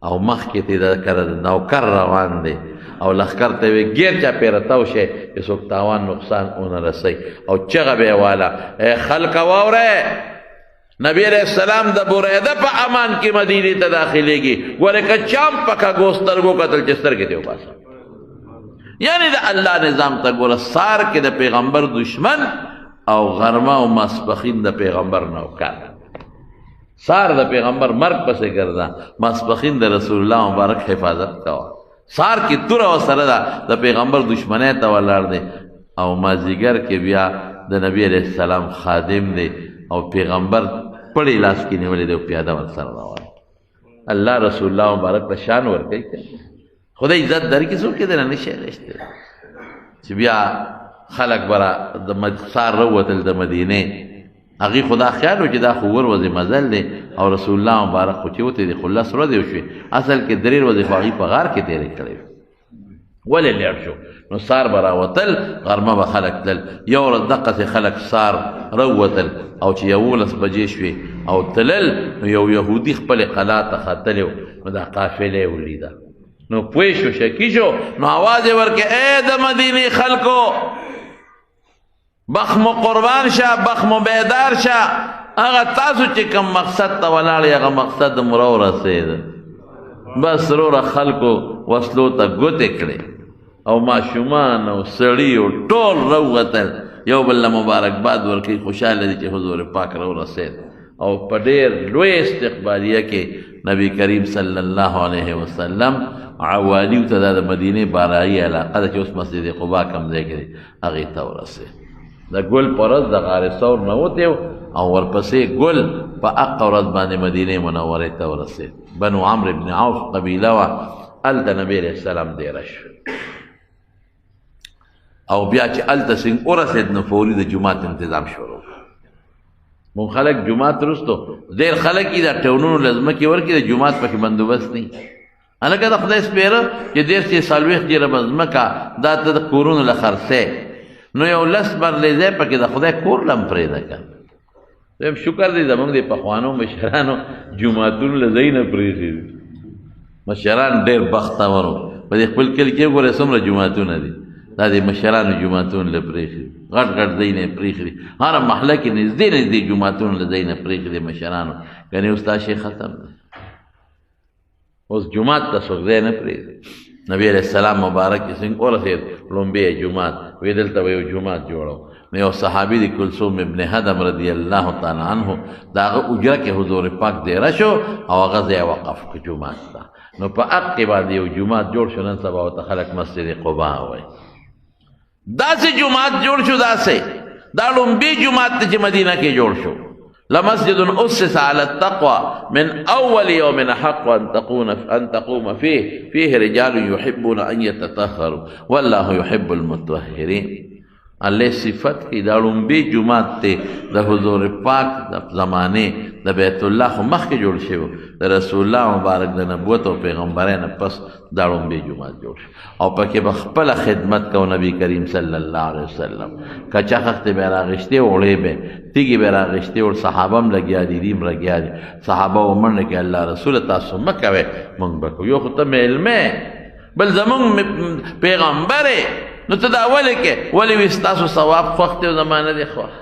او مخکې ته د نوکر روان دی او لښکر ته وی ګیر چا پیره تاو شي چې څوک تاوان نقصان ونه رسوي او چغه به یې واله ای خلقه واورئ نبی علیہ السلام د بریده په امان کې مدینې ته داخلېږي ګوره که چام په کږو سترګو کتل چې سترګې ته وباسه یعنی د الله نظام ته ګوره سار کې د پیغمبر دشمن او غرمه او ماسپخین د پیغمبر نوکر سار د پیغمبر مرګ پسې ګرځه ماسپخین د رسول الله مبارک حفاظت کوه سار کې توره ورسره ده د پیغمبر دشمنۍ ته ولاړ دی او مازدیګر کې بیا د نبی علیہ السلام خادم دی او پیغمبر پړی لاس کې نیولې دی او پیاده ورسره روان الله رسول الله مبارک ته شان ورکوي خدای عزت درکړي څوک یې درنه نشي اخیستی چې بیا خلک به د سار راوتل د مدینې هغې خدا خیال و چې دا خو وروځې مزل دی او رسول الله مبارک خو چې وتی دی خو لس ورځې وشوې اصل کې درې ورځې خو هغې په غار کې تېرې کړې وې ولې لېړ شو نو سار به راوتل غرمه به خلک تلل یو ورځ دقسې خلک سار راووتل او چې 11 بجې شوې او تلل نو یو یهودي خپلې قلا ته ختلی و نو دا قافله یې ولیده نو پوه شو شکي شو نو آواز یې ورکړې ای د مدینې خلکو بخمو قربان شه بخمو بیدار شه هغه تاسو چې کوم مقصد ته ولاړې هغه مقصد مو راورسېد بس وروره خلکو وسلو ته ګوتې کړې او ماشومان او سړي او ټول راووتل یو بل له مبارکباد ورکوي خوشحاله دي چې حضور پاک راورسېد او په ډېر لوی استقبالیه کې نبی کریم صلی الله علیه وسلم عوالیو ته دا د مدینې بارایي علاقه ده چې اوس مسجد قبا کوم ځای کې دی هغې ته ورسېد د ګل په ورځ د غار ثور نه وتی او ورپسې ګل په حقه ورځ باندې مدینې منورې ته ورسېد بنو عمرو بن عوف قبیله وه هلته نبی علیه السلام دیره شو او بیا چې هلته سنګ ورسېد نو فوري د جومات انتظام شروع مونږ خلک جومات وروستو ډېر خلک یې دا ټونونو له ځمکې ورکړي د جومات پکې بندوبست نه هلکه د خدای سپېره چې 30 څلوېښت جربه ځمکه دا ته د کورونو له خرڅې نو یو لس برلې ځای پکې د خدای کور له هم پرېږده که دویم شکر دی زمونږ د پخوانو مشرانو جوماتونو له ځای نه پرېښي دي مشران ډېر بختور وو په دې خپل کلي کې وګورئ څومره جوماتونه دي دا د مشرانو جوماتونو له پرېښي دي غټ غټ ځای نه یې پرېښي دي هره محله کې نږدې نږدې جوماتونو له ځای نه پرېښي دي مشرانو ګنې اوس دا شی ختم دی اوس جومات ته څوک ځای نه پرېږدي نبی علیہ السلام مبارک چې څنګه ورسېد لومبی جومات وی دلته به یو جومات جوړو نو یو صحابي دی کلثوم ابن حدم رضی الله تعالی عنه د هغه اجره کې حضور پاک دیره شو او هغه ځای وقف کړ جومات ته نو په حق کې باندې یو جومات جوړ شو نن سبا ورته خلک مسجد قبا وایي داسې جومات جوړ شو داسې دا لومبی جومات ته چې مدینه کې جوړ شو لمسجد أسس على التقوى من أول يوم حق أن تقوم فيه رجال يحبون أن يتطهروا والله يحب المطهرين الله صفت کی دا لومبی جومات ته د حضور پاک د زمانه د بیت الله خو مخکې جوړ شوی د رسول الله مبارک د نبوت او پیغمبرۍ نه پس دا لومبی جومات جوړ شو او پکې به خپله خدمت کو نبی کریم صلی الله علیه وسلم کچا خښتې به یې راغېشتې وړې به تیږې به یې راغېشتې وړ صحابه هم لګیا دي دي هم لګیا دي صحابه و منډه کې الله رسوله تاسو مه کوئ مونږ به کوو یو خو ته میلمه بل زمونږ پیغمبرې نو ته دا ولې کې ولې وي ستاسو ثواب خوښ دی او زما نه دی خوښ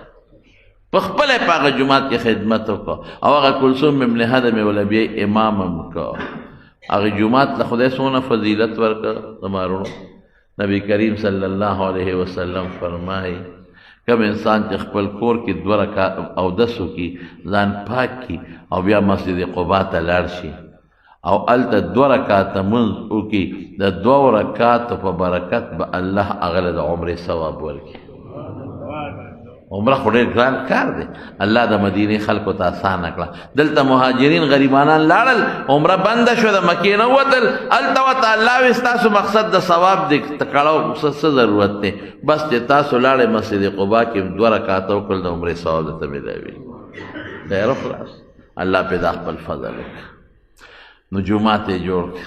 په خپله یې په هغه جومات کې خدمت وکړه او هغه کلثوم ابن حدم یې وله بیا امام هم کړه هغه جومات له خدای څومره فضیلت ورکړه زما وروڼو نبی کریم صلی الله علیه وسلم فرمایي کم انسان چې خپل کور کې 2 رکعات اودس وکړي ځان پاک کړي او بیا مسجد قبا ته لاړ شي او هلته 2 رکعاته لمونځ وکړي د 2 رکعاتو په برکت به الله هغه له د عمرې ثواب ورکړي عمره خو ډېر ګران کار دی الله د مدینې خلکو ته اسانه کړه دلته مهاجرین غریبانان لاړل عمره بنده شوه د مکې نه ووتل هلته ورته الله وایي ستاسو مقصد د ثواب دی تکړه څه ضرورت دی بس چې تاسو لاړئ مسجد قبا کې 2 رکعاته وکړل د عمرې ثواب درته میلاوي خیر خلاص الله پې دا خپل فضل وکړه نو جومات یې جوړ کړ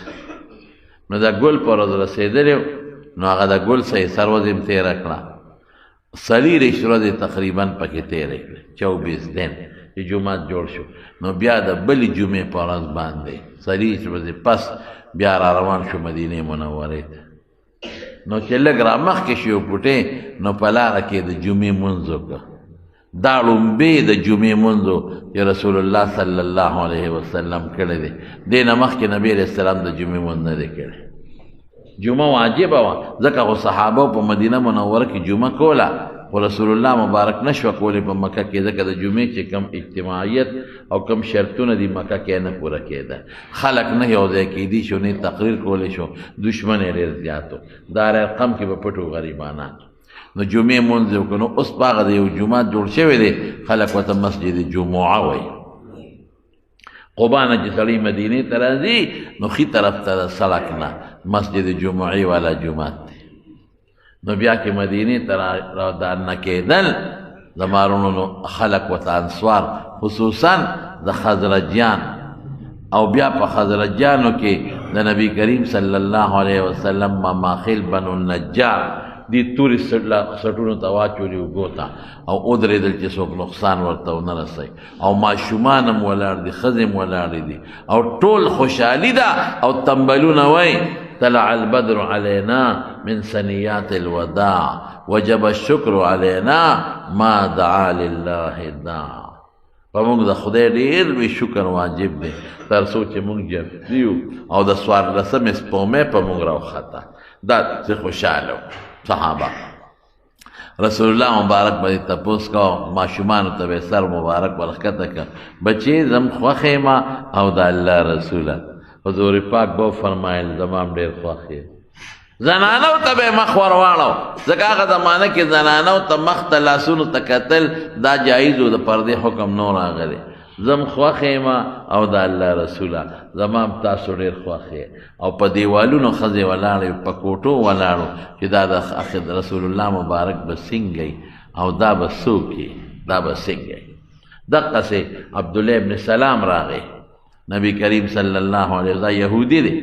نو دا ګل په ورځ رسېدلی نو هغه د ګل صحیح سروځې هم تېره کړه 40 ورځې تقریبا پکې تېرې کړې 24 دن چې جومات جوړ شو نو بیا د بلې جمعې په ورځ باندې څلوېښت ورځې پس بیا را روان شو مدینې منورې ته نو چې لږ را مخکې شو پټې نو په لاره کې د جمعې مونځ وکړه دا لومبې د جمعې مونځ چې رسول الله صلی الله علیه وسلم کړی دی دې نه مخکې نبي علیه السلام د جمعې مونځ نه دی کړی جمعه واجبه وه ځکه خو صحابه په مدینه منوره کې جمعه کوله خو رسول الله مبارک نشوه کولی په مکه کې ځکه د جمعې چې کم اجتماعیت او کم شرطونه دي مکه کې نه پوره کېده خلک نه یو ځای کېدي شو نه تقریر کولی شو دشمن یې ډېر زیات و دارالقم کې به پټو غریبانان نو جمعې مونځ یې وکړو نو اوس په هغه د یو جومات جوړ شوی دی خلک ورته مسجد جمعه وایي قبا نه چې سړی مدینې ته راځي نو ښي طرف ته د سړک نه مسجد جمعې والا جومات دی نو بیا کې مدینې ته را دانه کېدل د مارونو خلک ورته انصار خصوصا د خزرجیان او بیا په خزرجیانو کې د نبی کریم صلی الله علیه وسلم مماخل بنو النجار دی تورې سټونو ته واچولي اوږو ته او ودرېدل چې څوک نقصان ورته ونه رسوي او ماشومان هم ولاړ دي ښځې هم ولاړې دي او ټول خوشحالي ده او تنبلونه وایي طلع البدر علينا من ثنيات الوداع وجب الشكر علينا ما دعا لله داع په موږ د خدای ډېر لوی شکر واجب دی تر څو چې موږ جفت یو او د څوارلسمې سپومې په موږ راوخته دا چې خوشحاله صحابه رسول الله مبارک باندې تپوس کو ماشومانو ته به سر مبارک ورښکته که بچې زم خوښ یم او د الله رسوله حضور پاک به فرمایل زما هم ډېر خوښ یې زنانو ته به یې مخ ور واړو ځکه هغه زمانه کې زنانو ته مخ ته لاسونو ته کتل دا جایز و د پردې حکم نو راغلی زم خوښ یم او د الله رسوله زما هم تاسو ډېر خوښ یې او په دیوالونو ښځې ولاړې په کوټو ولاړو چې دا د رسول الله مبارک به څنګه او دا به څوک دا به څنګه دقسې عبدالله ابن سلام راغی نبی کریم صلی الله علیه وسلم یهودی دی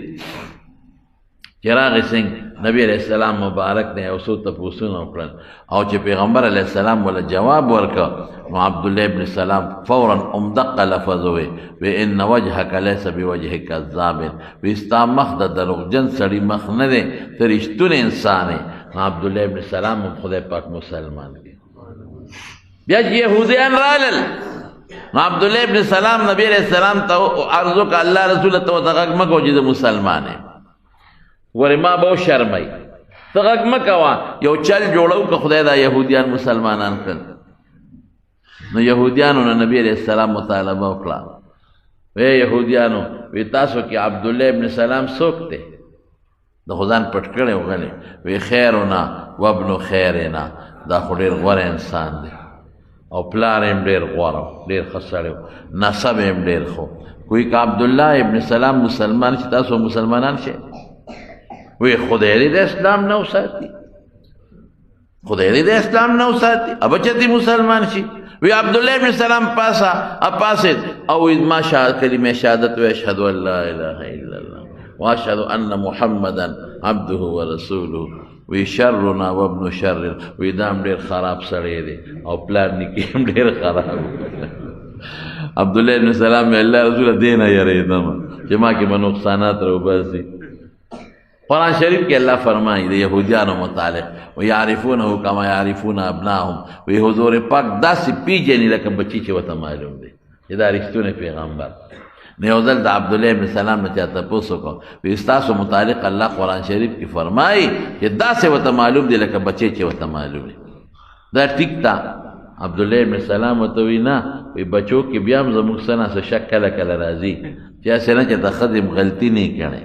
چې راغی څنګه نبی علیہ السلام مبارک نے او څو تپوسونه وکړل او چې پیغمبر علیہ السلام ولا جواب ورکړ نو عبدالله ابن سلام فورا دقه لفظ وی ان وجهک لیس بوجه کذاب وی ستا مخ د دروغجن سړي مخ نه دی ته رښتونی انسان یې نو عبدالله ابن سلام هم خدای پاک مسلمان کړي بیا چې یهودیان رالل نو عبدالله ابن سلام نبی علیہ السلام ته عرض وکړه الله رسول ته ورته غږ مه کوه چې زه مسلمان یم ورې ما به وشرمئ ته غږ مه کوه یو چل جوړو که خدای دا یهودیان مسلمانان کړل نو یهودیانو نه نبی علیہ السلام مطالبه وکړه وی یهودیانو وی تاسو کې عبدالله ابن سلام څوک دی د خو ځان پټ کړی وغلی وی خیرنا وابن خیرنا دا خو ډېر غوره انسان دی او پلار هم ډېر غوره ډېر ښه سړی نسب هم ډېر ښه کوی که عبدالله ابن سلام مسلمان شي تاسو مسلمانان شئ وی خدای دې د اسلام نه وساتي خدای دې د اسلام نه وساتي ابچتی مسلمان شي وی عبدالله ابن سلام پاسید او ما کلمه شهادت و اشهد ان لا اله الا الله واشهد ان محمدا عبده ورسوله وی شرنا وابن شر وی دام ډېر خراب سړی دی او پلار نیکي هم ډېر خراب عبدالله ابن سلام الله رسول دې نه یریدم چې ما کې به نقصانات راوباسي قرآن شریف کې الله فرمایي د یهودیانو متعلق ویعرفونه کما یعرفون ابناهم وی حضور پاک داسې پیژني لکه بچي چې ورته معلوم دی چې دا رښتونی پیغمبر نو یو ځل د عبدالله ابن سلام نه چا تپوس وکړو وی ستاسو متعلق الله قرآن شریف کې فرمایي چې داسې ورته معلوم دی لکه بچی چې ورته معلوم دی دا ټیک ده عبدالله ابن سلام ورته وی نه وی بچو کې بیا هم زموږ څه نه څه شک کله کله راځي چې هسې نه چې د ښځې غلطي نه کړی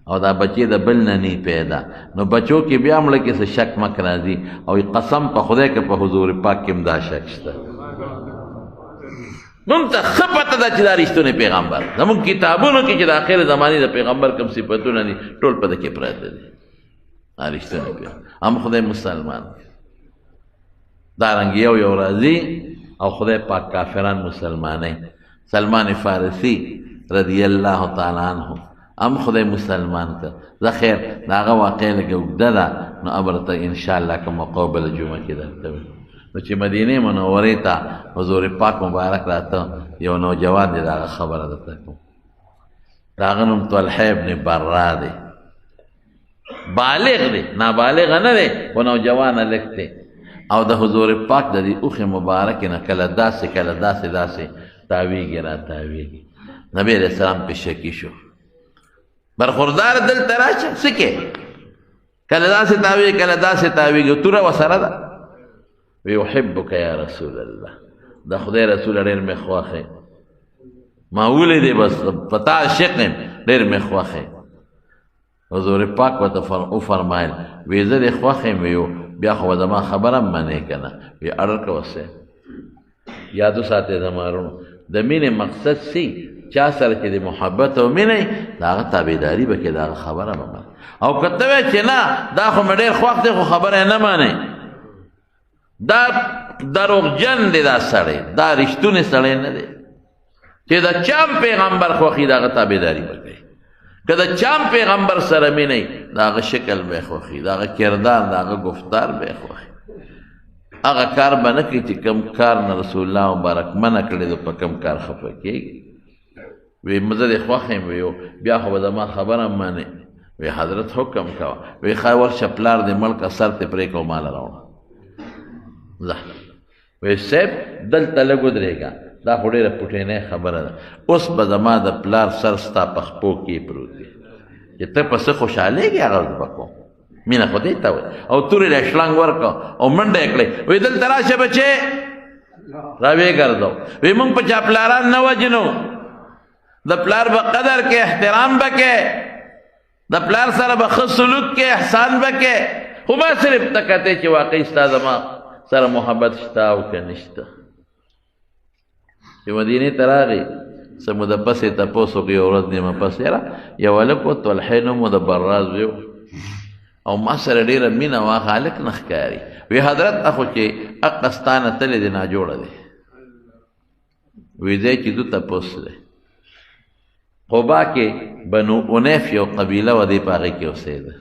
او دا بچی د بل نه نه پیدا نو بچو کې بیا هم لکه څه شک مک راځي او قسم په خدای کې په حضور پاک کې هم دا شک شته مونږ ته ښه پته ده چې دا رښتونی پیغمبر زمونږ کتابونو کې چې د آخر زمانې د پیغمبر کوم صفتونه دي ټول په ده کې پراته دي دا رښتونی پیغمبر هم خدای مسلمان دارنګې یو راځي او خدای پاک کافران مسلمانۍ سلمان فارسی رضی الله تعالی عنه هم خدای مسلمان کړ زه خیر د هغه واقع لږه اوږده ده نو امر ته انشاءالله که مقابله جمعه کې درته نو چې مدینه منورې ته حضور پاک مبارک راته یو نوجوان دی دغه خبره درته کوم د هغه نوم طلحه ابن برا دی بالغ دی نابالغ نه دی خو نوجوان هلک دی او د حضور پاک د دې اوښې مبارکې نه کله داسې کله داسې تاویږي را تاویږي نبی علیہ السلام پې شکي شو برخوردار دلته راشه څه کې کله داسې تاویږي کله داسې تاویږي توره ورسره ده وی احبک یا رسول الله د خدای رسول ډېر مې خوښې ما ولیدې بس په تا عاشق یم ډېر مې خوښې حضور پاک ورته وفرمایل وی زه دې خوښ یم ویو بیا خو به زما خبره هم منې که نه وی اړر کوه صاحب یادو ساتئ زما وروڼو د مینې مقصد سی چا سره چې د محبت او مینه د هغه تابعداري به کې د هغه خبره به منې او که ته وایې چې نه دا خو مې ډېر خوښ دی خو خبره یې نه منې دا دروغجن دی دا سړی دا رښتونی سړی نه دی چې د چام پیغمبر خوښي د هغه تابعداري به کوي که د چام پیغمبر سره مینه د هغه شکل به یې خوښي د هغه کردار د هغه گفتار به یې خوښي هغه کار به نه کوي چې کم کار نه رسول الله مبارک منع کړی دی په کم کار خفه کېږي وی زه دې خوښ یم ویو بیا خو به زما خبره هم منې وی حضرت حکم کوه وی ښه ورشه پلار دې ملکه سر ته پرې کړه ماله راوړه ځه وی صاحب دلته لږ ودرېږه دا خو ډېره پوټینۍ خبره ده اوس به زما د پلار سر ستا په خپو کې پروت دی چې ته په څه خوشحالېږې هغه به کوم مینه خو دې ته وایي او تورې له شلنګ ورکړه او منډه یې کړې وی دلته راشه بچې راویې ګرځو وی موږ په چا پلاران نه وجنو د پلار به قدر کې احترام به کې د پلار سره به ښه سلوک کې احسان به کې خو ما صرف ته کتې چې واقعي ستا زما سره محبت شته او که نشته چې مدینې ته راغی څه موده پسې تپوس وکړي یو ورځ نیمه پسې یاره یو هلک و طلحې نوم و د براز ویو او ما سره ډېره مینه وه هلک نه ښکاري وی حضرت اخو چې اقه ستا نه تلې دی ناجوړه دی وی دی چې دو تپوس دی قبا کې بنو عنیف یو قبیله و دی په هغې کې اوسېده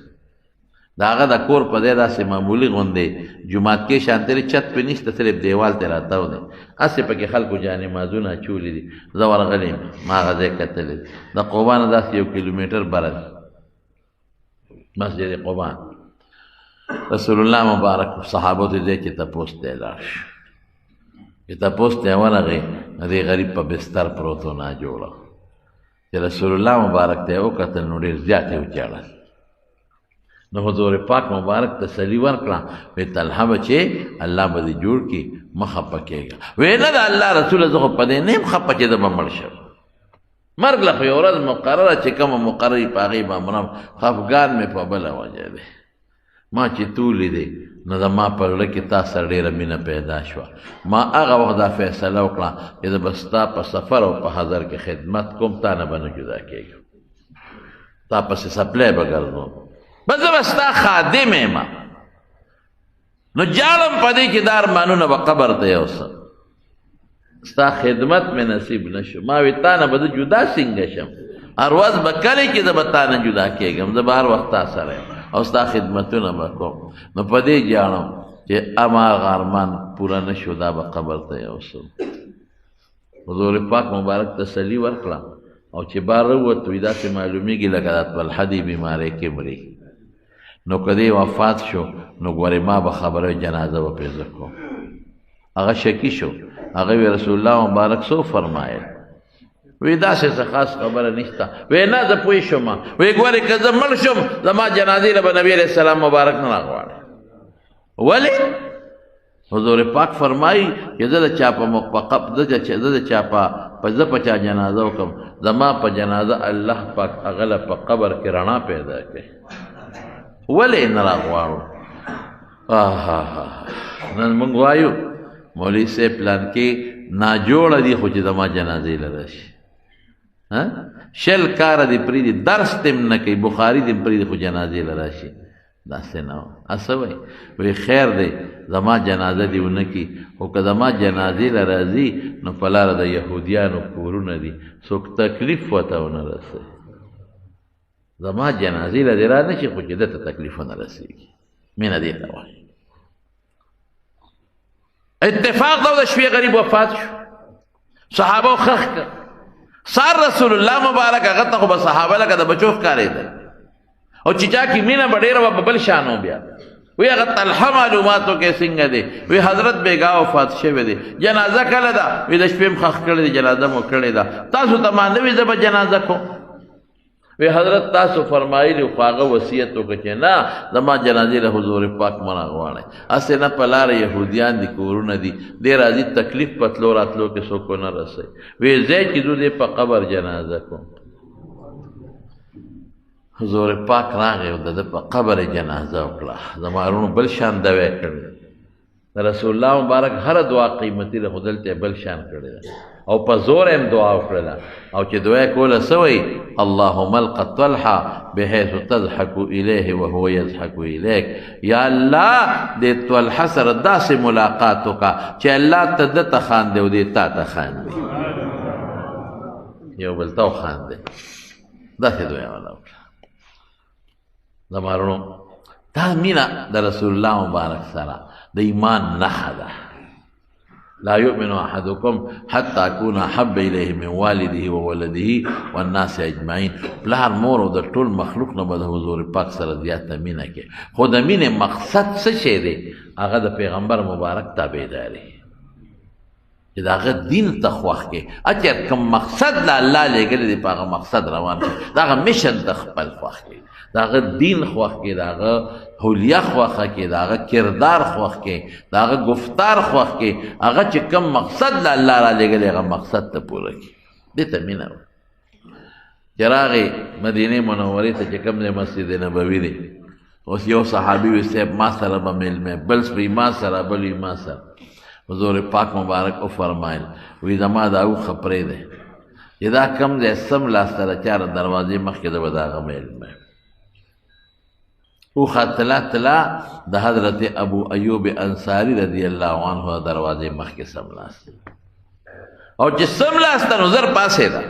د هغه د کور په دی داسې معمولي غوندې جومات کې شانتلې چت پې نشته صرف دیوال ته راتاو دی هسې پکې خلکو جانمازونه اچولي دي زه ورغلی یم ما هغه ځای کتلی دی د قبا نه داسې 1 کیلومیټر بره دی مسجد قبا رسول الله مبارک صحابو ته دی چې تپوس ته یې لاړ شو چې تپوس ته یې ورغی دې غریب په بستر پروت و ناجوړه چې رسول الله مبارک ته یې وکتل نو ډېر زیات یې وچاړل نو حضور پاک مبارک تسلی ورکړه وی طلحه بچې الله به دې جوړ کړي مه خفه کېږه وی نه د الله رسوله زه خو په دې نه یم خفه چې زه به مړ شم مرګ له خو یو ورځ مقرره چې کومه مقرره وي په هغې به مرم خفګان مې په بله وجه دی ما چې تو لیدې نو زما په زړه کې تا سره ډېره مینه پیدا شوه ما هغه وخت دا فیصله وکړه چې زه به ستا په سفر او په حضر کې خدمت کوم تا نه به نه جدا کېږم تا پسې سپلی به ګرځوم بس زه به ستا خادم یم نو جاړم په دې کې دا ارمانونه به قبر ته یوسم ستا خدمت مې نصیب نه شو ما وی تا نه به زه جدا څنګه شم هر ورځ به کله چې زه به تا نه جدا کېږم زه به هر وخت تا سره یم او ستا خدمتونه به کوم نو په دې جاړم چې هماغه ارمان پوره نه شو دا به قبر ته یوسم حضور پاک مبارک تسلي ورکړه او چې بار ووت وي داسې معلومیږي لکه د طلحه دې بیمارۍ کې مري نو که دې وفات شو نو ګورې ما به خبره جنازه به پرې زه کوم هغه شکي شو هغه وی رسول الله مبارک څه فرمایل وی داسې څه خاص خبره نشته وی نه زه پوه شوم وی ګورې که زه مړ شم زما جنازې له به نبي علیه السلام مبارک نه راغواړي ولې حضور پاک فرمایي چې زه د چا په زه په چا جنازه وکړم زما په جنازه الله پاک هغه له په قبر کې رڼا پیدا کوي ولې نه راغواړو نن موږ وایو مولوي صاحب پلان کې ناجوړه دي خو چې زما جنازې له راشي شل کاره دې پرېږدي درس دې نه کوي بخاري دې پرېږدي خو جنازې له راشي داسې نه و څه وایي وایي خیر دی زما جنازه دې ونه کړي خو که زما جنازې له راځي نو په لاره د یهودیانو کورونه دي څوک تکلیف ورته ونه رسوي زما جنازې له دې را نه شي خو چې ده ته تکلیف ونه رسېږي مینه دې ته وایي اتفاق دا د شپې غریب وفات شو صحابه خخ سار رسول الله مبارک هغه ته خو به صحابه لکه د بچو ښکارېدل او چې چا کې مینه به ډېره وه بل شانو بیا وی هغه طلحه معلوماتو کې څنګه دی وی حضرت بیګا وفات شوی دی جنازه کله ده وی د شپې م خښ کړې دی جنازه مو کړې ده تاسو ته ما نه وي زه به جنازه کوم وی حضرت تاسو فرمایلی خو هغه وصیت وکړه چې نه زما جنازې له حضور پاک مه راغواړئ هسې نه په لاره یهودیان دي کورونه دي دې راځي تکلیف په تلو راتلو کې څوک ونه رسوي وی ځای چې ځو دې په قبر جنازه کوم حضور پاک راغی او د ده په قبر جنازه وکړه زما ورونو بل شان دوی کړی د رسول الله مبارک هره دعا قیمتي ده خو دلته بل شان کړې ده او په زور هم دعا وکړله او چې دعا یې کوله څه وایي اللهم الق طلحه بحیث تضحک الیه وهو یضحک الیک یا الله دې طلحه سره داسې ملاقات وکړه چې الله ته ده ته خاندي او دې تا ته خاندي یو بل ته وخاندي داسې دعا والا وکړه زما ورونو دا مینه د رسول الله مبارک سره د ایمان نښه ده لا يؤمن احدكم حتى اكون احب اليه من والده وولده والناس اجمعين پلار مور او د ټول مخلوق نه به د حضور پاک سره زیاته مینه کې خو د مینې مقصد څه شی دی هغه د پیغمبر مبارک تابعداري چې د هغه دین ته خوښ کې اچر کوم مقصد له الله لېږلی دی په هغه مقصد روان شي د هغه میشن ته خپل خوښ کې د هغه دین خوښ کې د هغه حلیه خوښه کې د هغه کردار خوښ کې د هغه گفتار خوښ کې هغه چې کوم مقصد له الله را لېږلی هغه مقصد ته پوره کړي دې ته مینه وه چې راغی مدینې منورې ته چې کوم دی مسجد نبوي دی اوس یو صحابي وي صاحب ما سره به میلمه بل سپی ما سره بل وي ما سره حضور پاک مبارک وفرمایل وی زما دا اوښه پرېږدی چې دا کم دی سم لاس سره چاره دروازې مخکې ده به د هغه میلمه اوښه تلا تلا د حضرت ابو ایوب انصاري رضی الله عنه دروازې مخکې سملاست او چې سملاسته نو زر پاسېده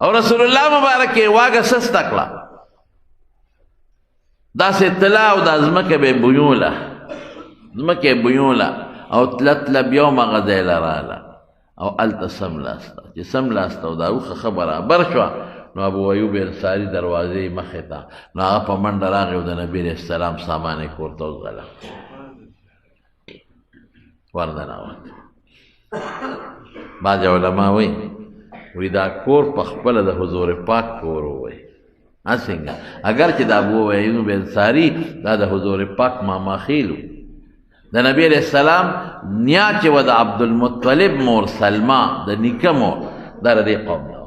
او رسول الله مبارک یې واګه سسته کړه داسې تلا او دا ځمکه به یې بویوله ځمکه یې بویوله او تله تله بیا هم هغه ځای له راله او هلته سملاسته چې سملاسته او دا اوښه ښه برابر شوه نو ابو ایوب انصاري دروازې مخې ته نو هغه په منډه راغی او د نبي علیه السلام سامان یې کور ته وځغله وردننوت بعض علما وی دا کور په خپله د حضور پاک کور ووی څنګه اگر چې د ابو ایوب انصاري دا د حضور پاک ماما خیل د نبی علیه السلام نیا چې و د عبدالمطلب مور سلما د نیکه مور دا د دې قوم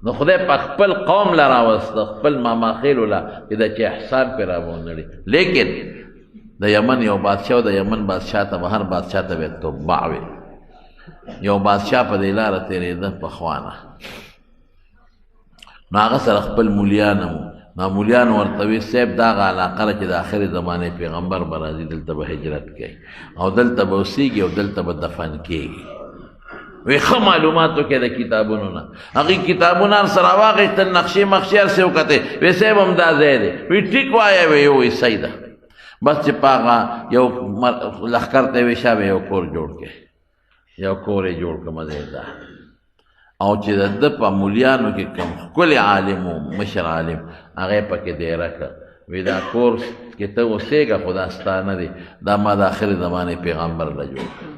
نو خدای په خپل قوم له راوسته خپل ماما خیلو له چې دا چې احسان پرې راونړي لیکن د یمن یو بادشاه د یمن بادشاه ته به هر بادشاه ته به تبع وي یو بادشاه په دې لاره تېرېده پخوانه نو هغه سره خپل مولیان وو نو مولیان ورته وي صاحب دا هغه علاقه ده چې د آخرې زمانې پیغمبر به راځي دلته به هجرت کوي او دلته به اوسېږي او دلته به دفن کېږي وی ښه معلومات وکړې د کتابونو نه هغې کتابونه هر سره واخېستل نقشې مقشې هر څه وکتې وی صاحب هم دا ځای دی وی ټیک وایه وی یو وی صحیح ده بس چې په هغه یو لښکر ته وی شا به یو کور جوړ کړې یو کور یې جوړ کړه مزېدار او چې د ده په مولیانو کې کوم ښکلی عالم و مشر عالم هغه یې پکې دیره کړه وی دا کور کې ته اوسېږه خو دا ستا نه دی دا ما د آخرې زمانې پیغمبر له جوړ کړه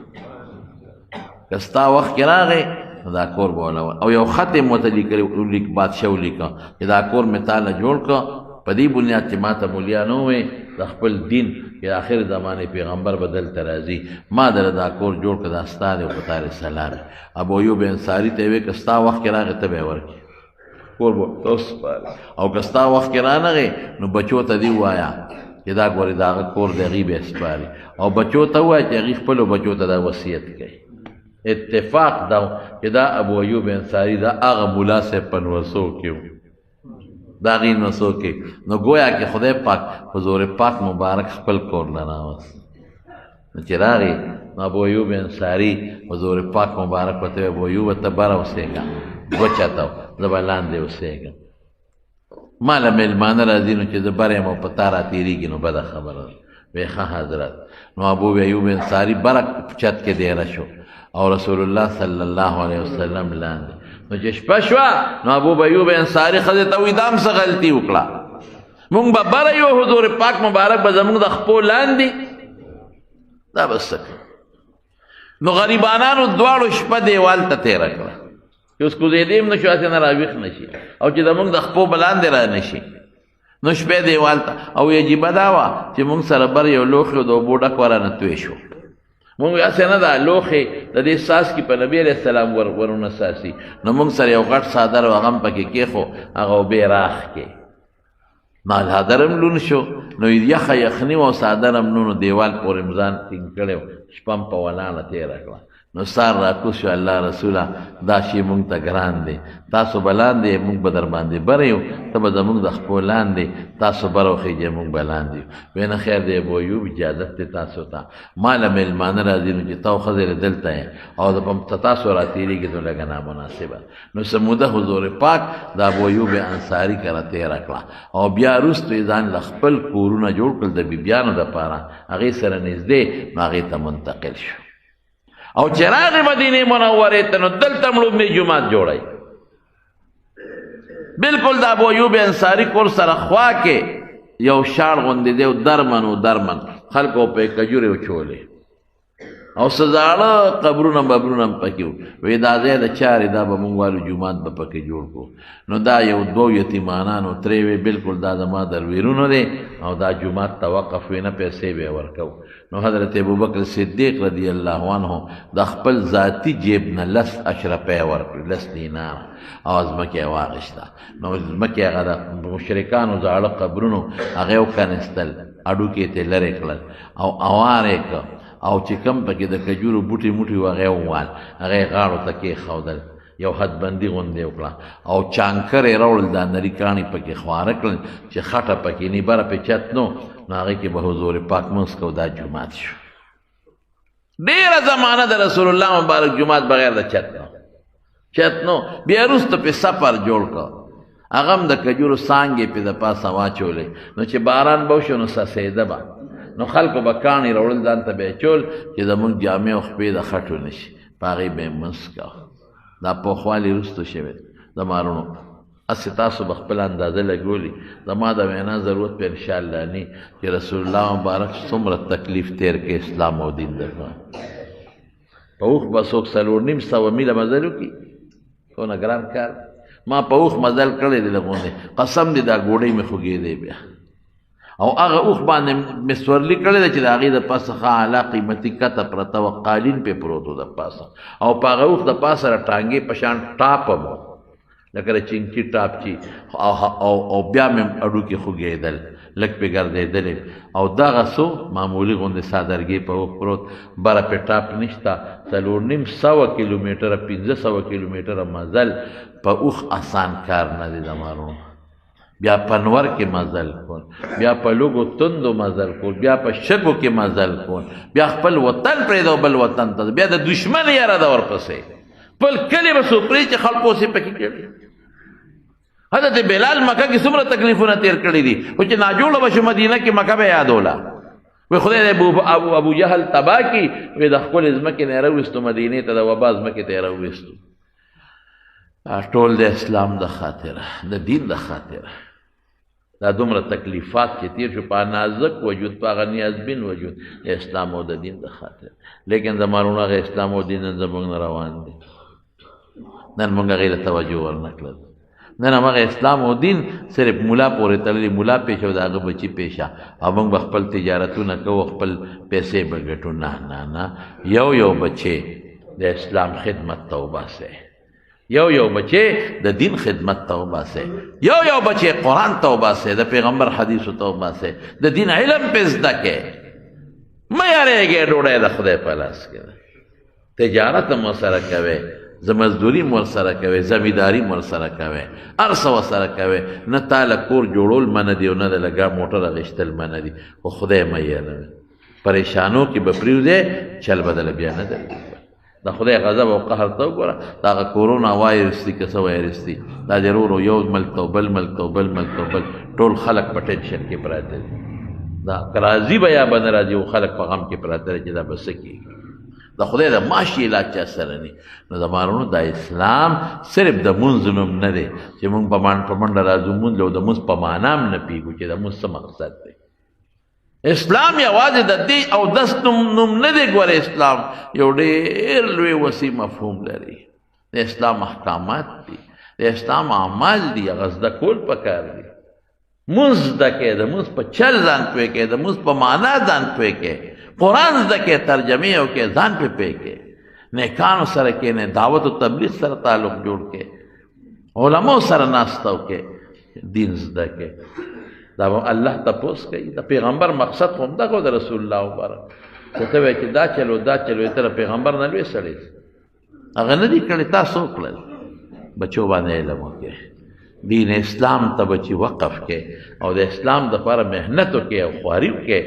که ستا وخت کې راغی نو دا کور به ولول او یو خط یې ورته لیک بادشاه ولیکه چې دا کور مې تا له جوړ کړه په دې بنیاد چې ما ته مولیان ووایي د خپل دین چې د آخر زمانې پیغمبر به دلته راځي ما دله دا کور جوړ کړه دا ستا دی او په تا رساله ده ابو ایوب انصاري ته یې ویې که ستا وخت کې راغی ته به یې ورکړې کور به ته وسپارې او که ستا وخت کې رانغی نو بچو ته دې ووایه چې دا ګورې د هغه کور د هغې به یې سپاري او بچو ته ووایه چې هغې خپلو بچو ته دا وصیت کوي اتفاق دا چې دا ابو ایوب انصاري دا هغه ملا صاحب په نوسو کې و د هغې نوسو کې نو گویا کې خدای پاک حضور پاک مبارک خپل کور نه راوست نو چې راغی نو ابو ایوب انصاري حضور پاک مبارک ورته ویل ابو ایوب ته بره اوسېږه وچته زه به لاندې اوسېږم ما له مېلمانه راځي نو چې زه بره یم او په تا راتېرېږي نو بده خبره ده ویخه حضرت. نو ابو ایوب انصاری برک چت کې دیره شو او رسول الله صلی الله علیه وسلم لاندې. نو چې شپه شوه نو ابو ایوب انصاری ښځې ته وایي دا هم څه غلطي وکړه، مونږ به بره یو حضور پاک مبارک به زمونږ د خپو لاندې دا به څه کوو. نو غریبانانو دواړو شپه دیوال ته تېره کړه چې اوس کوزېدې هم نه شو، هسې نه راویښ نه شي او چې زمونږ د خپو به لاندې را نه شي. نو شپې دیوال ته او عجیبه دا وه چې مونږ سره بر یو لوښی د اوبو ډک ورانه توی شو. مونږ هسې نه دا لوښی د دې څاڅکي په نبي علیه السلام ورونه څاڅي. نو مونږ سره یو غټ څادر و هغه هم پکې کېښو، هغه اوبې راخ کې څادر هم لون شو. نو یخه یخني و څادر هم نو دیوال پورې م ځان ټینګ کړی و، شپه هم په ولاړه تېره کړه. نو سار راکوز شو الله رسوله دا شی مونږ ته ګران دی، تاسو به لاندې مونږ به در باندې بره یو، ته به زمونږ د خپو لاندې تاسو بره وخیږئ مونږ به لاندې یو. ویې نه خیر دی ابو ایوب اجازت دی تاسو ته، ما له میلمانه راځي نو چې تا او ښځې دلته یې او تاسو را تېرېږي نو لږه نامناسبه. نو سموده حضور پاک د ابو ایوب انصاري کره تېره کړه او بیا وروستو یې ځان له خپل کورونه جوړ کړل د بیبیانو دپاره، هغې سره نږدې نو هغې ته منتقل شو. او چې راغی مدینې منورې ته نو دلته هم لومړی جومات جوړی. بلکل د ابو ایوب انصاري کور سره خوا کې یو شاړ غوندې دی او درمن خلکو پې کجورې وچولې او څه زاړه قبرونه ببرونه هم پکې وو. وایي دا ځای د چارې دا به مونږ والو جومات به پکې جوړ کړو. نو دا یو دوو یتیمانانو ترې وی بلکل دا زما درویرونو دی او دا جومات ته وقف وي نه پیسې به یې ورکوو. نو حضرت ابوبکر صدیق رضی الله عنه د خپل ذاتي جیب نه 10 اشرفۍ ورکړې، 10 دینار او ځمکه یې واخېسته. نو ځمکې هغه د مشرکانو زاړه قبرونو هغه یې وکنستل، هډوکي یې ترې لرې کړل او اوار یې کړ او چې کم پکې د کجورو بوټي موټي و هغه یې ووال، هغه یې غاړو ته کېښودل، یو حدبندي غوندې وکړه او چانکر یې راوړل، دا نري کاڼي پکې خواره کړل چې خټه پکې نی بره پې چت نو نو هغې کې به حضور پاک مونځ کو. دا جومات شو. ډېره زمانه د رسول الله مبارک جومات بغیر د چت نو. بیا وروسته پې سفر جوړ کړ، هغه هم د کجورو څانګې پې د پاسه واچولې، نو چې باران به وشو نو څڅېده به، نو خلکو به کاڼي راوړل ځان ته به یې چول چې زمونږ جامې او خپې د خټو نه شي، په هغې به یې مونځ کوه. دا پوخوالی وروستو شوی د مارونو. هسې تاسو به خپل اندازه لګولي، زما د وینا ضرورت په انشاءالله نه چې رسول الله مبارک څومره تکلیف تیر کې اسلام او دین درته. په اوښ به څوک 4.5 میله مزل وکړي، څونه ګران کار. ما په اوښ مزل کړی دی لږ قسم دی دا ګوډۍ مې خوږېدی بیا، او هغه اوښ باندې مې سورلي کړې ده چې د هغې د پاسه ښه اعلی قیمتي کته پرته وه، قالین پې پروت و د پاسه، او په هغه اوښ د پاسه را ټانګې په شان ټاپ هم و لکه د چینکي ټاپ چې او بیا مې هډوکي خوږېدل، لږ پې ګرځېدلې او دغه څو معمولي غوندې سادرګي په اوښ پروت، بره پې ټاپ نشته. 4.5 کیلومیټره 1500 کیلومیټره مزل په اوښ آسان کار نه دی زمانو. بیا پنور کې مزل کول، بیا په لوګو تندو مزل کول، بیا په شګو کې مزل کول، بیا خپل وطن پرېږده بل وطن ته، بیا د دشمن یاره ده ورپسې، خپل کلي به څوک پرېږدي چې خلکو اوسې پکې کړي. حضرت بلال مکه کې څومره تکلیفونه تېر کړي دي، خو چې ناجوړه به شو مدینه کې مکه به یادوله. وی خدای دې ابو جهل تباه کړي، وی د ښکلې ځمکې نه یې راوویستو مدینې ته، د وبا ځمکې ته یې راوویستو. ټول د اسلام د خاطره، د دین د خاطره دا دومره تکلیفات چې تیر شو په نازک وجود، په هغه نیازبین وجود، د اسلام او د دین د خاطره. لیکن زمانونه هغه اسلام او دین نن زموږ نه روان دي، نن موږ هغې ته توجه ورنه کړل. نن همغه اسلام او دین صرف مولا پورې تړلي، مولا پیشه او د هغه بچي پیشه، او موږ به خپل تجارتونه کوو، خپل پیسې به ګټو. نه یو بچی د اسلام خدمت ته وباسئ، یو بچی د دین خدمت ته وباسئ، یو بچی قرآن ته وباسئ، د پیغمبر حدیثو ته وباسئ، د دین علم پې زده کړئ. مه یارېږئ ډوډۍ د خدای په لاس کې ده، تجارت هم ورسره کوئ، مزدوري م ورسره کوئ، زمینداري م ورسره کوئ، هر څه ورسره کوئ. نه تا له کور جوړول منع دي او نه د لږه موټر اخیستل منع دي، خو خدای مه یېروئ. پریشانو کې به پرېوځئ، چل بدله بیا نه درځي. د خدای غضب او قهر ته وګوره، د هغه کورونا وایرس دي که څه وایرس دي، دا ضرور یو ملک ته بل ملک ته بل ملک ته بل، ټول خلک په ټینشن کې پراته دي. دا راضي به یا به نه راضي و خلک په غم کې پراته دي چې دا به څه کېږي د خدای د معاشي علاج چا سره نه نو د مارونو دا اسلام صرف د مونځ نوم نه دی چې مونږ په منډه راځو مونځ او د مونځ په معنا هم نه پوهېږو چې د مونځ څه مقصد دی اسلام یوازې د دې او دس نوم نه دی ګوره اسلام یو ډېر لوی وسیع مفهوم لري د اسلام احکامات دي د اسلام اعمال دي هغه زده کول پکار دي مونځ زده کې د مونځ په چل ځان پوه کې د مونځ په معنا ځان پوه کې قرآن زده کې ترجمې وکړې ځان پې پوه کې نیکانو سره کښېنې دعوت و تبلیغ سره تعلق جوړ کې علماو سره ناسته وکړې دین زده کې دا به الله تپوس کوي د پیغمبر مقصد خو همدغه د رسول الله مبارک چې ته وایې چې دا چلو دا چلو ته د پیغمبر نه لوی سړی هغه نه دي کړي تاسو وکړل بچو باندې علم وکړې دین اسلام ته بچي وقف کې او د اسلام دپاره محنت وکړې او خواري وکړې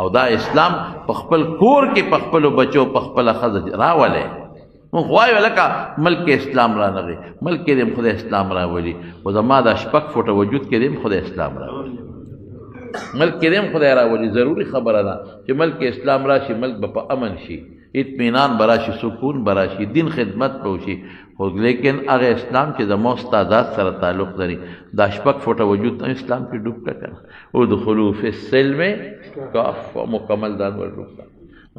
او دا اسلام په خپل کور کې په خپلو بچو په خپله ښځه راولئ مونږ وایو لکه ملک اسلام رانغی ملک کې دې خدای اسلام راولي خو زما دا شپږ فوټه وجود کې دې خدای اسلام راولي ملک کې دې خدای راولي ضروري خبره ده چې ملک اسلام راشي ملک به په امن شي اطمینان به راشي سکون به راشي دین خدمت به وشي خو لیکن هغه اسلام چې زما استادات سره تعلق لري دا شپږ فوټه وجود اسلام کې ډوب کړه کنه ادخلوا فی السلم کافه مکمل ځان ور ډوب کړه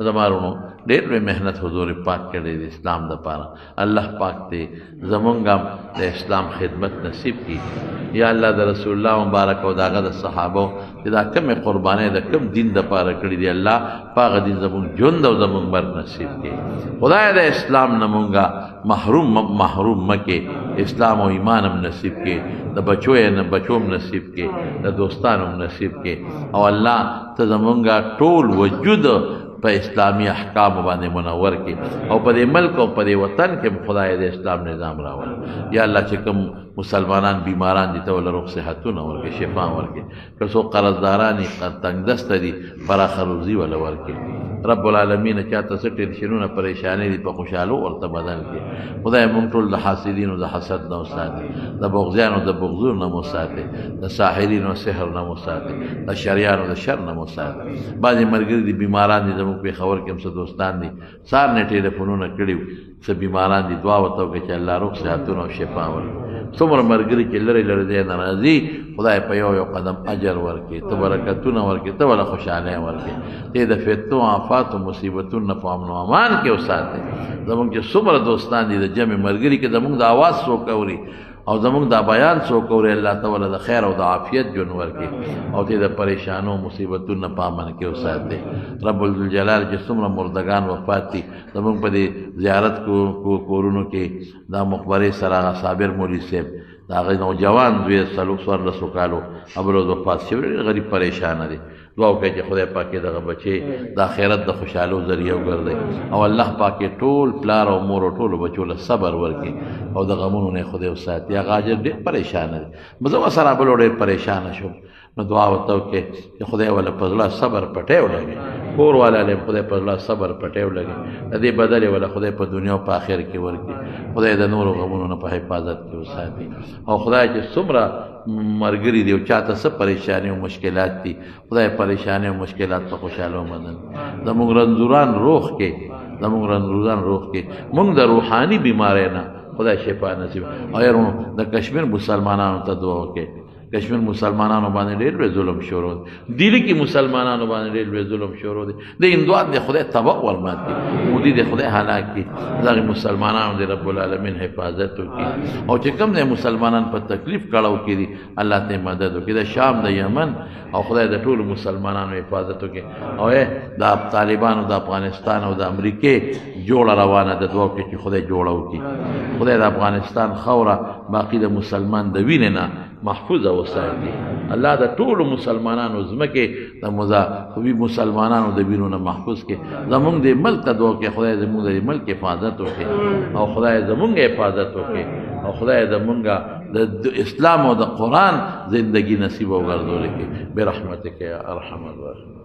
زمارونو ډېر لوی محنت حضور پاک کړی د اسلام دپاره الله پاک دې زمونږ هم د اسلام خدمت نصیب کړي یا الله د رسول الله مبارک او د هغه د صحابو چې دا کومې قربانۍ د کوم دین دپاره کړي دي الله په هغه دین زمونږ ژوند او زمونږ مرګ نصیب کړي خدای د اسلام نه مونږه محروم مکې اسلام او ایمان هم نصیب کړي د بچو یې نه بچو هم نصیب کړي د دوستانو هم نصیب کړي او الله ته زمونږ ټول وجود په اسلامي احکام باندې منور کې او په دې ملک او په دې وطن کې خدای د اسلام نظام راول یا الله چې کوم مسلمانان بیماران دي ته ول روغ صحتونه ورکړي شفا ورکړي که څوک قرضداران دي تنګ دسته دي فراخ روزي ولا ورکړي رب العالمین چاته څه ټینشنونه پریشانې دي په خوشحالو ورته بدل کړي خدای مونږ ټول د حاسدینو د حسد نه وساتي د بغضیانو د بغضونو نه وساتي د ساحرینو سحر نه وساتي د شریانو د شر نه وساتي بعضې ملګري دي بیماران دي زموږ پېښور کې هم څه دوستان دي سار نه ټېلیفونونه کړي څه بیماران دي دعا ورته وکړي چې الله روغ صحتونه او شفا ورکړي څومره ملګري چې لرې لرې ځای نه راځي خدای په یو قدم اجر ورکړي ته برکتونه ورکړي ته وله خوشحالۍ ورکړي ته د فتنو آفاتو مصیبتونو نه په امن و امان کې وساتئ زموږ چې څومره دوستان دي د جمع ملګري کې زموږ د اواز څوک اوري او زموږ دا بیان څوک اوري الله تعالی د خیر او د عافیت ژوند ورکړي او ته د پریشانو مصیبتونو نه په امن کې وساتئ رب الجلال چې څومره مردگان وفات دي زموږ په دې زیارت کورونو کې دا مقبرې سره صابر مولوي صاحب د هغه نوجوان زوی څوارلسو کالو ابروز وفات شوی ډېر غریب پریشانه دی دعا وکړئ چې خدای پاک دغه بچی د آخرت د خوشحالو ذریعه وګرځوي او الله پاک ټول پلار او مور او ټولو بچو له صبر ورکړي او د غمونو نه خدای وساتي هغه اجر ډېر پریشانه دی زه ورسره بل ډېر پریشانه شوم نو دعا ورته وکړئ چې خدای وله په زړه صبر پټی ولګي کور والا له خدای په زړه صبر پټی ولګي د دې بدلې وله خدای په دنیا او په آخر کې ورکړي خدای د نورو غمونو نه په حفاظت کې وساتي او خدای چې څومره مرګري دی او چاته څه پریشاني او مشکلات دي خدای پریشاني او مشکلات په خوشحالو بدل زموږ رنځوران روغ کې زموږ رنځوران روغ کې موږ د روحاني بیماری نه خدای شفا نصیب او یارونو د کشمیر مسلمانانو ته دعا وکړئ کشمیر مسلمانانو باندې ډېر لوی ظلم شروع دی دلی کې مسلمانانو باندې ډېر لوی ظلم شروع دی د هندوان د خدای تباہ ورمات کړي مودي د خدای هلاک کړي دغه مسلمانانو د رب العالمین حفاظت وکړي او چې کوم د مسلمانان په تکلیف کړهو کړي الله ته مدد وکړي د شام د یمن او خدای د ټولو مسلمانانو حفاظت وکړي او د طالبانو د افغانستان او د امریکې جوړه روانه د دعا وکړي چې خدای جوړه وکړي خدای د افغانستان خاوره باقي د مسلمان د وینې نه محفوظ وساتي الله د ټولو مسلمانانو ځمکې د مذهبي مسلمانانو د وینو نه محفوظ کړي زمونږ د ملک ته دعا وکړي خدای زمونږ د ملک حفاظت وکړي او خدای زمونږ حفاظت وکړي او خدای زمونږ د اسلام او د قرآن زندگی نصیب وګرځولې کړي برحمتک یا ارحم الراحمین.